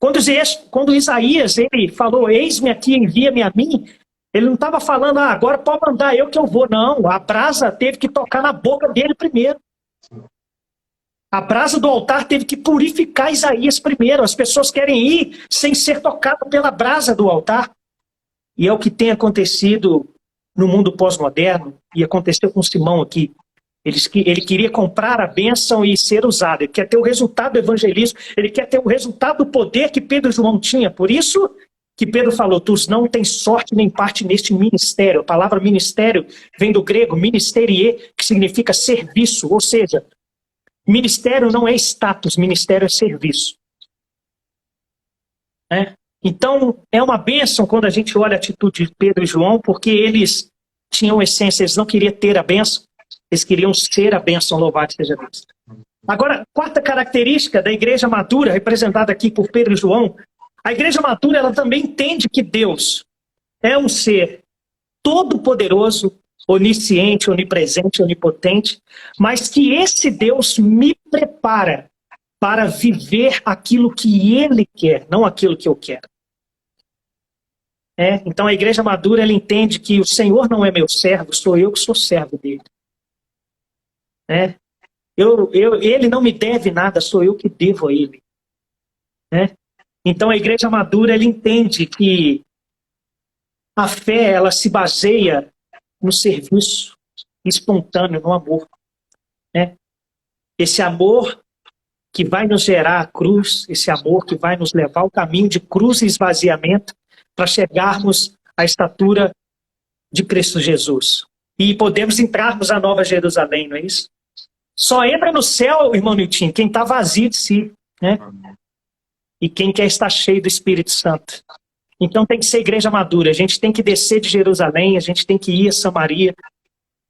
Quando Isaías ele falou, eis-me aqui, envia-me a mim, ele não estava falando, agora pode mandar eu que eu vou. Não, a brasa teve que tocar na boca dele primeiro. A brasa do altar teve que purificar Isaías primeiro. As pessoas querem ir sem ser tocadas pela brasa do altar. E é o que tem acontecido no mundo pós-moderno, e aconteceu com Simão aqui. Ele queria comprar a bênção e ser usado. Ele quer ter o resultado do evangelismo. Ele quer ter o resultado do poder que Pedro e João tinham. Por isso que Pedro falou, tu não tens sorte nem parte neste ministério. A palavra ministério vem do grego ministeriê, que significa serviço. Ou seja, ministério não é status, ministério é serviço. Então, é uma bênção quando a gente olha a atitude de Pedro e João, porque eles tinham essência, eles não queriam ter a bênção, eles queriam ser a bênção, louvado seja Deus. Agora, quarta característica da igreja madura, representada aqui por Pedro e João, a igreja madura ela também entende que Deus é um ser todo-poderoso, onisciente, onipresente, onipotente, mas que esse Deus me prepara para viver aquilo que Ele quer, não aquilo que eu quero. Então a igreja madura ela entende que o Senhor não é meu servo, sou eu que sou servo dele. Ele não me deve nada, sou eu que devo a ele. Então a igreja madura ela entende que a fé ela se baseia no serviço espontâneo, no amor. Esse amor que vai nos gerar a cruz, esse amor que vai nos levar ao caminho de cruz e esvaziamento para chegarmos à estatura de Cristo Jesus. E podemos entrarmos na Nova Jerusalém, não é isso? Só entra no céu, irmão Nilton, quem está vazio de si, né? E quem quer estar cheio do Espírito Santo. Então tem que ser igreja madura. A gente tem que descer de Jerusalém, a gente tem que ir a Samaria.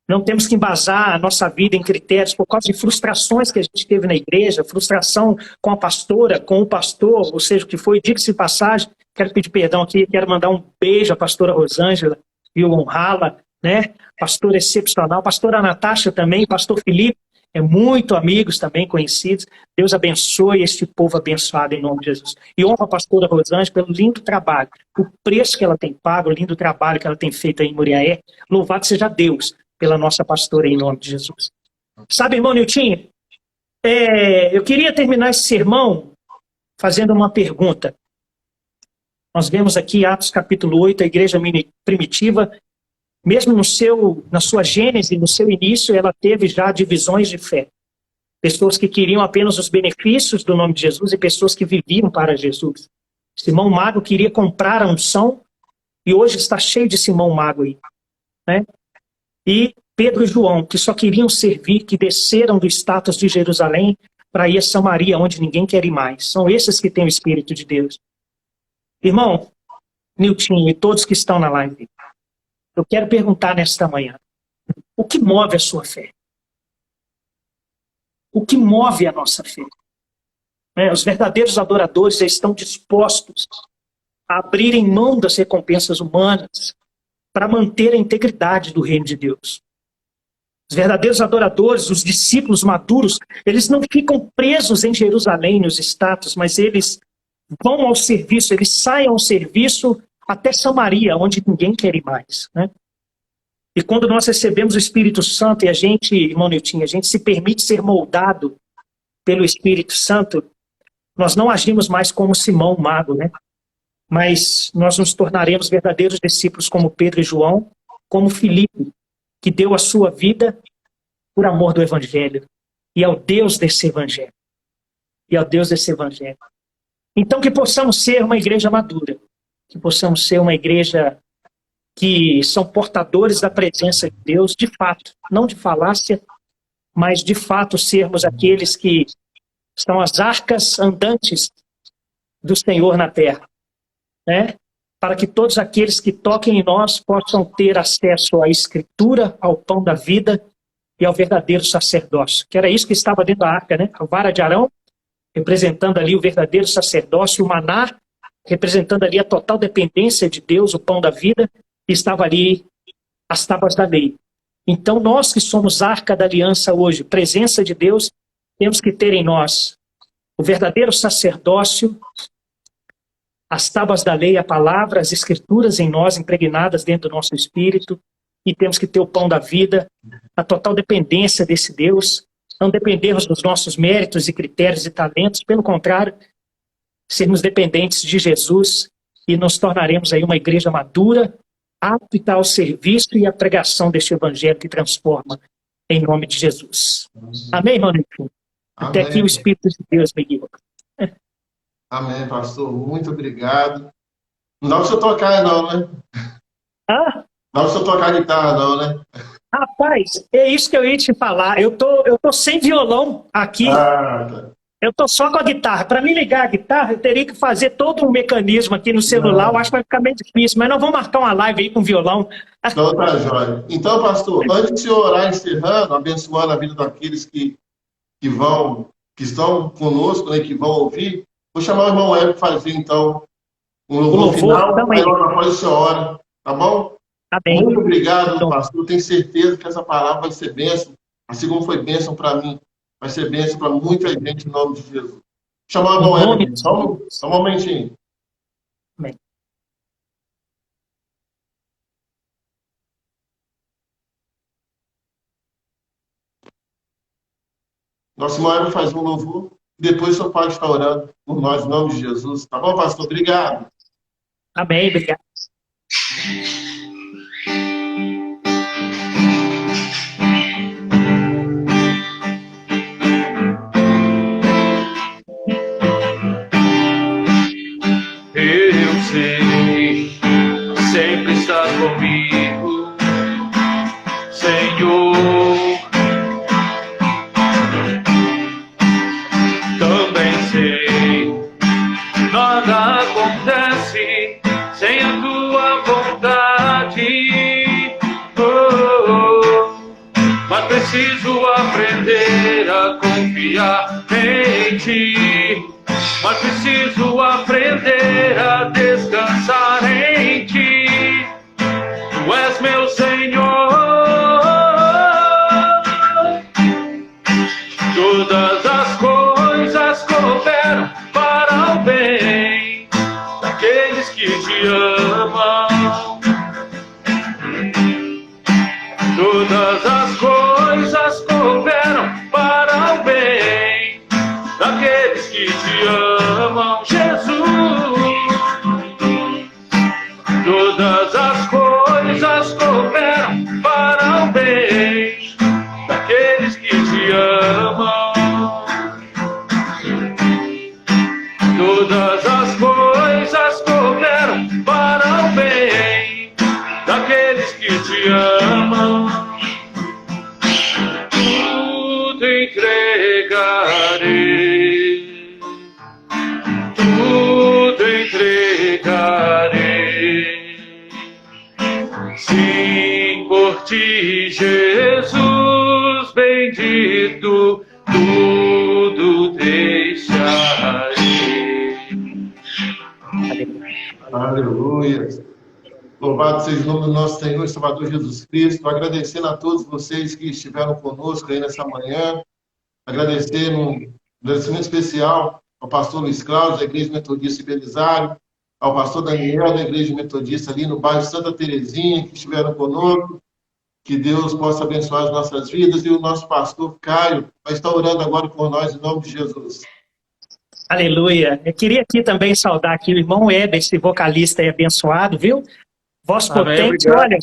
Não temos que embasar a nossa vida em critérios por causa de frustrações que a gente teve na igreja, frustração com a pastora, com o pastor, ou seja, o que foi, diga-se de passagem, quero pedir perdão aqui, quero mandar um beijo à pastora Rosângela, e honrá-la, né? Pastora excepcional, pastora Natasha também, pastor Felipe, muito amigos também, conhecidos. Deus abençoe este povo abençoado em nome de Jesus. E honra a pastora Rosângela pelo lindo trabalho, o preço que ela tem pago, o lindo trabalho que ela tem feito aí em Muriaé. Louvado seja Deus pela nossa pastora em nome de Jesus. Sabe, irmão Nilton, eu queria terminar esse sermão fazendo uma pergunta. Nós vemos aqui Atos capítulo 8, a igreja primitiva, mesmo na sua gênese, no seu início, ela teve já divisões de fé. Pessoas que queriam apenas os benefícios do nome de Jesus e pessoas que viviam para Jesus. Simão Mago queria comprar a unção E hoje está cheio de Simão Mago aí, né? E Pedro e João, que só queriam servir, que desceram do status de Jerusalém para ir a Samaria, onde ninguém quer ir mais. São esses que têm o Espírito de Deus. Irmão, Nilton e todos que estão na live, eu quero perguntar nesta manhã, o que move a sua fé? O que move a nossa fé? Os verdadeiros adoradores estão dispostos a abrirem mão das recompensas humanas para manter a integridade do reino de Deus. Os verdadeiros adoradores, os discípulos maduros, eles não ficam presos em Jerusalém, nos status, mas eles vão ao serviço, eles saem ao serviço até Samaria, onde ninguém quer ir mais, né? E quando nós recebemos o Espírito Santo e a gente, irmão Nilton, a gente se permite ser moldado pelo Espírito Santo, nós não agimos mais como Simão Mago, né? Mas nós nos tornaremos verdadeiros discípulos como Pedro e João, como Filipe, que deu a sua vida por amor do Evangelho. E ao Deus desse Evangelho. E ao Deus desse Evangelho. Então que possamos ser uma igreja madura. Que possamos ser uma igreja que são portadores da presença de Deus, de fato. Não de falácia, mas de fato sermos aqueles que são as arcas andantes do Senhor na terra, né? Para que todos aqueles que toquem em nós possam ter acesso à Escritura, ao pão da vida e ao verdadeiro sacerdócio. Que era isso que estava dentro da arca, né? A vara de Arão, representando ali o verdadeiro sacerdócio, o maná, representando ali a total dependência de Deus, o pão da vida, e estava ali as tábuas da lei. Então nós que somos arca da aliança hoje, presença de Deus, temos que ter em nós o verdadeiro sacerdócio, as tábuas da lei, a palavra, as escrituras em nós, impregnadas dentro do nosso espírito, e temos que ter o pão da vida, a total dependência desse Deus, não dependermos dos nossos méritos e critérios e talentos, pelo contrário, sermos dependentes de Jesus e nos tornaremos aí uma igreja madura, apta ao serviço e à pregação deste evangelho que transforma, em nome de Jesus. Amém, irmão? Até aqui o Espírito de Deus me guia. Amém, pastor. Muito obrigado. Não dá para você tocar, não, né? Ah? Não dá para você tocar guitarra, não, né? Rapaz, é isso que eu ia te falar. Eu tô sem violão aqui. Tá. Eu tô só com a guitarra. Para me ligar a guitarra, eu teria que fazer todo um mecanismo aqui no celular. Eu acho que vai ficar meio difícil, mas nós vamos marcar uma live aí com violão. Então tá, jóia. Então, pastor, antes de você orar encerrando, abençoando a vida daqueles que estão conosco, né, que vão ouvir, vou chamar o irmão Hélio para fazer, então, um louvor final, aí logo após a sua hora, tá bom? Tá bem. Muito obrigado, pastor. Eu tenho certeza que essa palavra vai ser bênção, assim como foi bênção para mim, vai ser bênção para muita gente, em nome de Jesus. Vou chamar o irmão Hélio. Só um momentinho. Amém. Nosso irmão Hélio faz um louvor, e depois o senhor pode estar orando por nós, em nome de Jesus. Tá bom, pastor? Obrigado. Amém, obrigado. Eu sei, sempre estás comigo, Senhor. Também sei, nada acontece sem a tua vontade. Mas preciso aprender a confiar em ti. Mas preciso aprender a descansar em ti. Tu és meu Senhor. Todas as coisas cooperam para o bem daqueles que te amam. Todas as coisas cooperam para o bem daqueles que te amam, Jesus. Todas as coisas cooperam te ama, tudo entregarei, tudo entregarei. Sim, por ti, Jesus bendito, tudo deixarei. Aleluia. Louvado seja o nome do nosso Senhor e Salvador Jesus Cristo. Agradecendo a todos vocês que estiveram conosco aí nessa manhã. Agradecendo um agradecimento especial ao pastor Luiz Cláudio, da Igreja Metodista de Belisário, ao pastor Daniel, da Igreja Metodista ali no bairro Santa Terezinha, que estiveram conosco. Que Deus possa abençoar as nossas vidas. E o nosso pastor Caio vai estar orando agora por nós, em nome de Jesus. Aleluia. Eu queria aqui também saudar aqui o irmão Heber, esse vocalista aí abençoado, viu? Voz potente. Olha,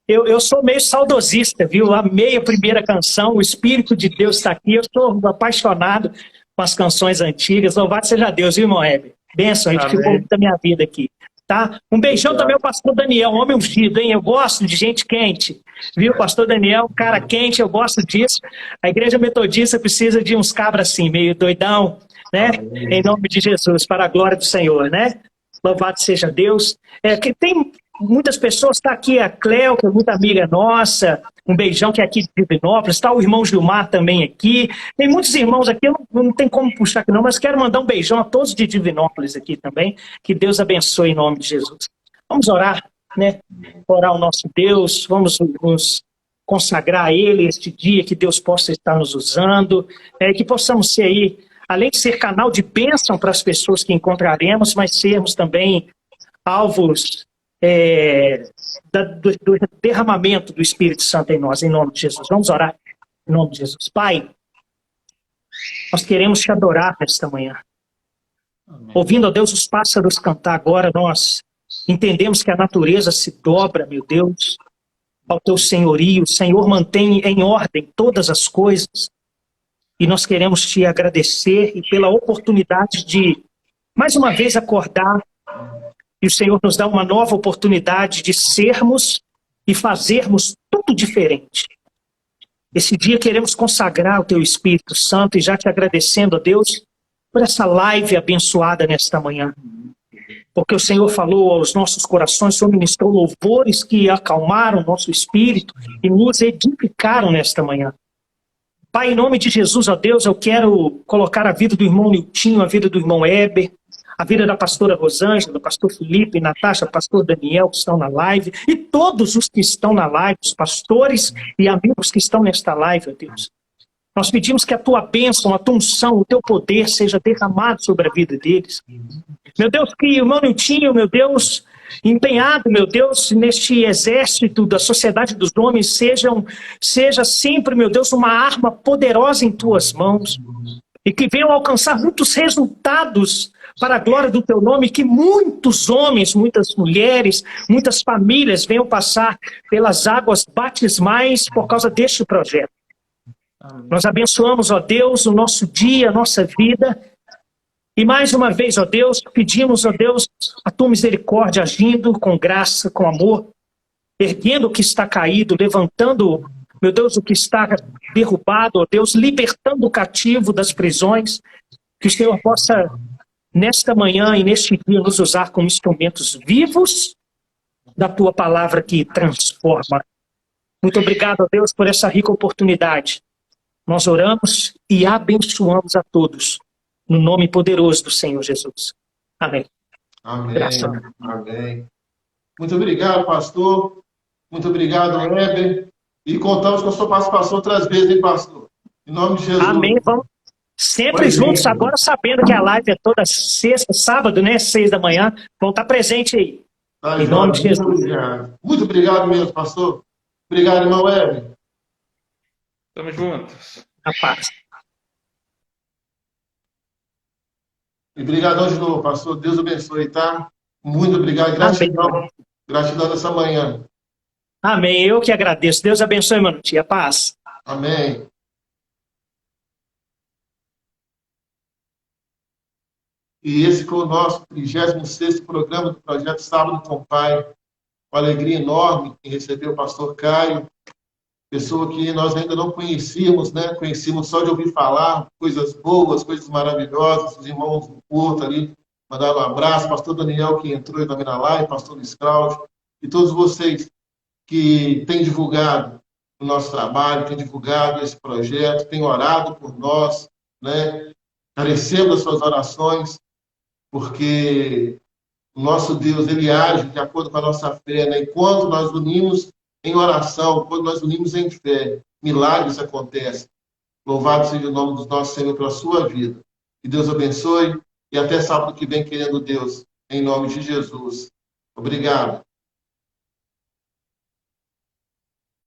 eu sou meio saudosista, viu? Amei a primeira canção, o Espírito de Deus está aqui. Eu sou apaixonado com as canções antigas. Louvado seja Deus, viu, irmão Heber? Bênção, ele ficou muito da minha vida aqui. Tá? Um beijão também ao pastor Daniel, homem ungido, hein? Eu gosto de gente quente, viu? Pastor Daniel, cara quente, eu gosto disso. A Igreja Metodista precisa de uns cabras assim, meio doidão, né? Em nome de Jesus, para a glória do Senhor, né? Louvado seja Deus. Que tem muitas pessoas, está aqui a Cleo, que é muito amiga nossa, um beijão que é aqui de Divinópolis, está o irmão Gilmar também aqui, tem muitos irmãos aqui, eu não tem como puxar aqui não, mas quero mandar um beijão a todos de Divinópolis aqui também, que Deus abençoe em nome de Jesus. Vamos orar, né? Orar ao nosso Deus, vamos nos consagrar a Ele este dia, que Deus possa estar nos usando, que possamos ser aí, além de ser canal de bênção para as pessoas que encontraremos, mas sermos também alvos do derramamento do Espírito Santo em nós, em nome de Jesus. Vamos orar em nome de Jesus. Pai, nós queremos te adorar nesta manhã. Amém. Ouvindo, ó Deus, os pássaros cantar agora, nós entendemos que a natureza se dobra, meu Deus, ao teu senhorio. O Senhor mantém em ordem todas as coisas. E nós queremos te agradecer e pela oportunidade de, mais uma vez, acordar. E o Senhor nos dá uma nova oportunidade de sermos e fazermos tudo diferente. Esse dia queremos consagrar o Teu Espírito Santo e já te agradecendo, ó Deus, por essa live abençoada nesta manhã. Porque o Senhor falou aos nossos corações, o Senhor ministrou louvores que acalmaram o nosso espírito e nos edificaram nesta manhã. Pai, em nome de Jesus, ó Deus, eu quero colocar a vida do irmão Niltinho, a vida do irmão Heber, a vida da pastora Rosângela, do pastor Felipe, Natasha, pastor Daniel, que estão na live, e todos os que estão na live, os pastores e amigos que estão nesta live, ó Deus. Nós pedimos que a tua bênção, a tua unção, o teu poder seja derramado sobre a vida deles. Meu Deus, que o irmão Niltinho, meu Deus, empenhado, meu Deus, neste exército da sociedade dos homens, seja sempre, meu Deus, uma arma poderosa em tuas mãos, e que venham alcançar muitos resultados para a glória do teu nome, que muitos homens, muitas mulheres, muitas famílias venham passar pelas águas batismais por causa deste projeto. Amém. Nós abençoamos, ó Deus, o nosso dia, a nossa vida, e mais uma vez, ó Deus, pedimos, ó Deus, a tua misericórdia agindo com graça, com amor, erguendo o que está caído, levantando, meu Deus, o que está derrubado, ó Deus, libertando o cativo das prisões, que o Senhor possa, nesta manhã e neste dia, nos usar como instrumentos vivos da tua palavra que transforma. Muito obrigado, ó Deus, por essa rica oportunidade. Nós oramos e abençoamos a todos, no nome poderoso do Senhor Jesus. Amém. Amém. Graças a Deus. Amém. Muito obrigado, pastor. Muito obrigado, Heber. E contamos com a sua participação outras vezes, hein, pastor? Em nome de Jesus. Amém. Vamos sempre juntos, agora sabendo que a live é toda sexta, sábado, né? 6 da manhã. Vão estar presentes aí. Tá, em nome de Jesus. Muito obrigado mesmo, pastor. Obrigado, irmão Heber. Estamos juntos. A paz. E obrigadão de novo, pastor. Deus abençoe, tá? Muito obrigado. Gratidão. Amém. Gratidão nessa manhã. Amém. Eu que agradeço. Deus abençoe, mano. Tia, paz. Amém. E esse foi o nosso 36º programa do Projeto Sábado com o Pai. uma alegria enorme em receber o pastor Caio, pessoa que nós ainda não conhecíamos, né? Conhecíamos só de ouvir falar, coisas boas, coisas maravilhosas, os irmãos do Porto ali, mandaram um abraço, pastor Daniel que entrou também na live, pastor Luiz Cláudio, e todos vocês que têm divulgado o nosso trabalho, têm divulgado esse projeto, têm orado por nós, né? Carecendo das suas orações, porque o nosso Deus, ele age de acordo com a nossa fé, né? Enquanto nós unimos em oração, quando nós unimos em fé, milagres acontecem. Louvado seja o nome do nosso Senhor pela sua vida. Que Deus abençoe e até sábado que vem, querendo Deus, em nome de Jesus. Obrigado.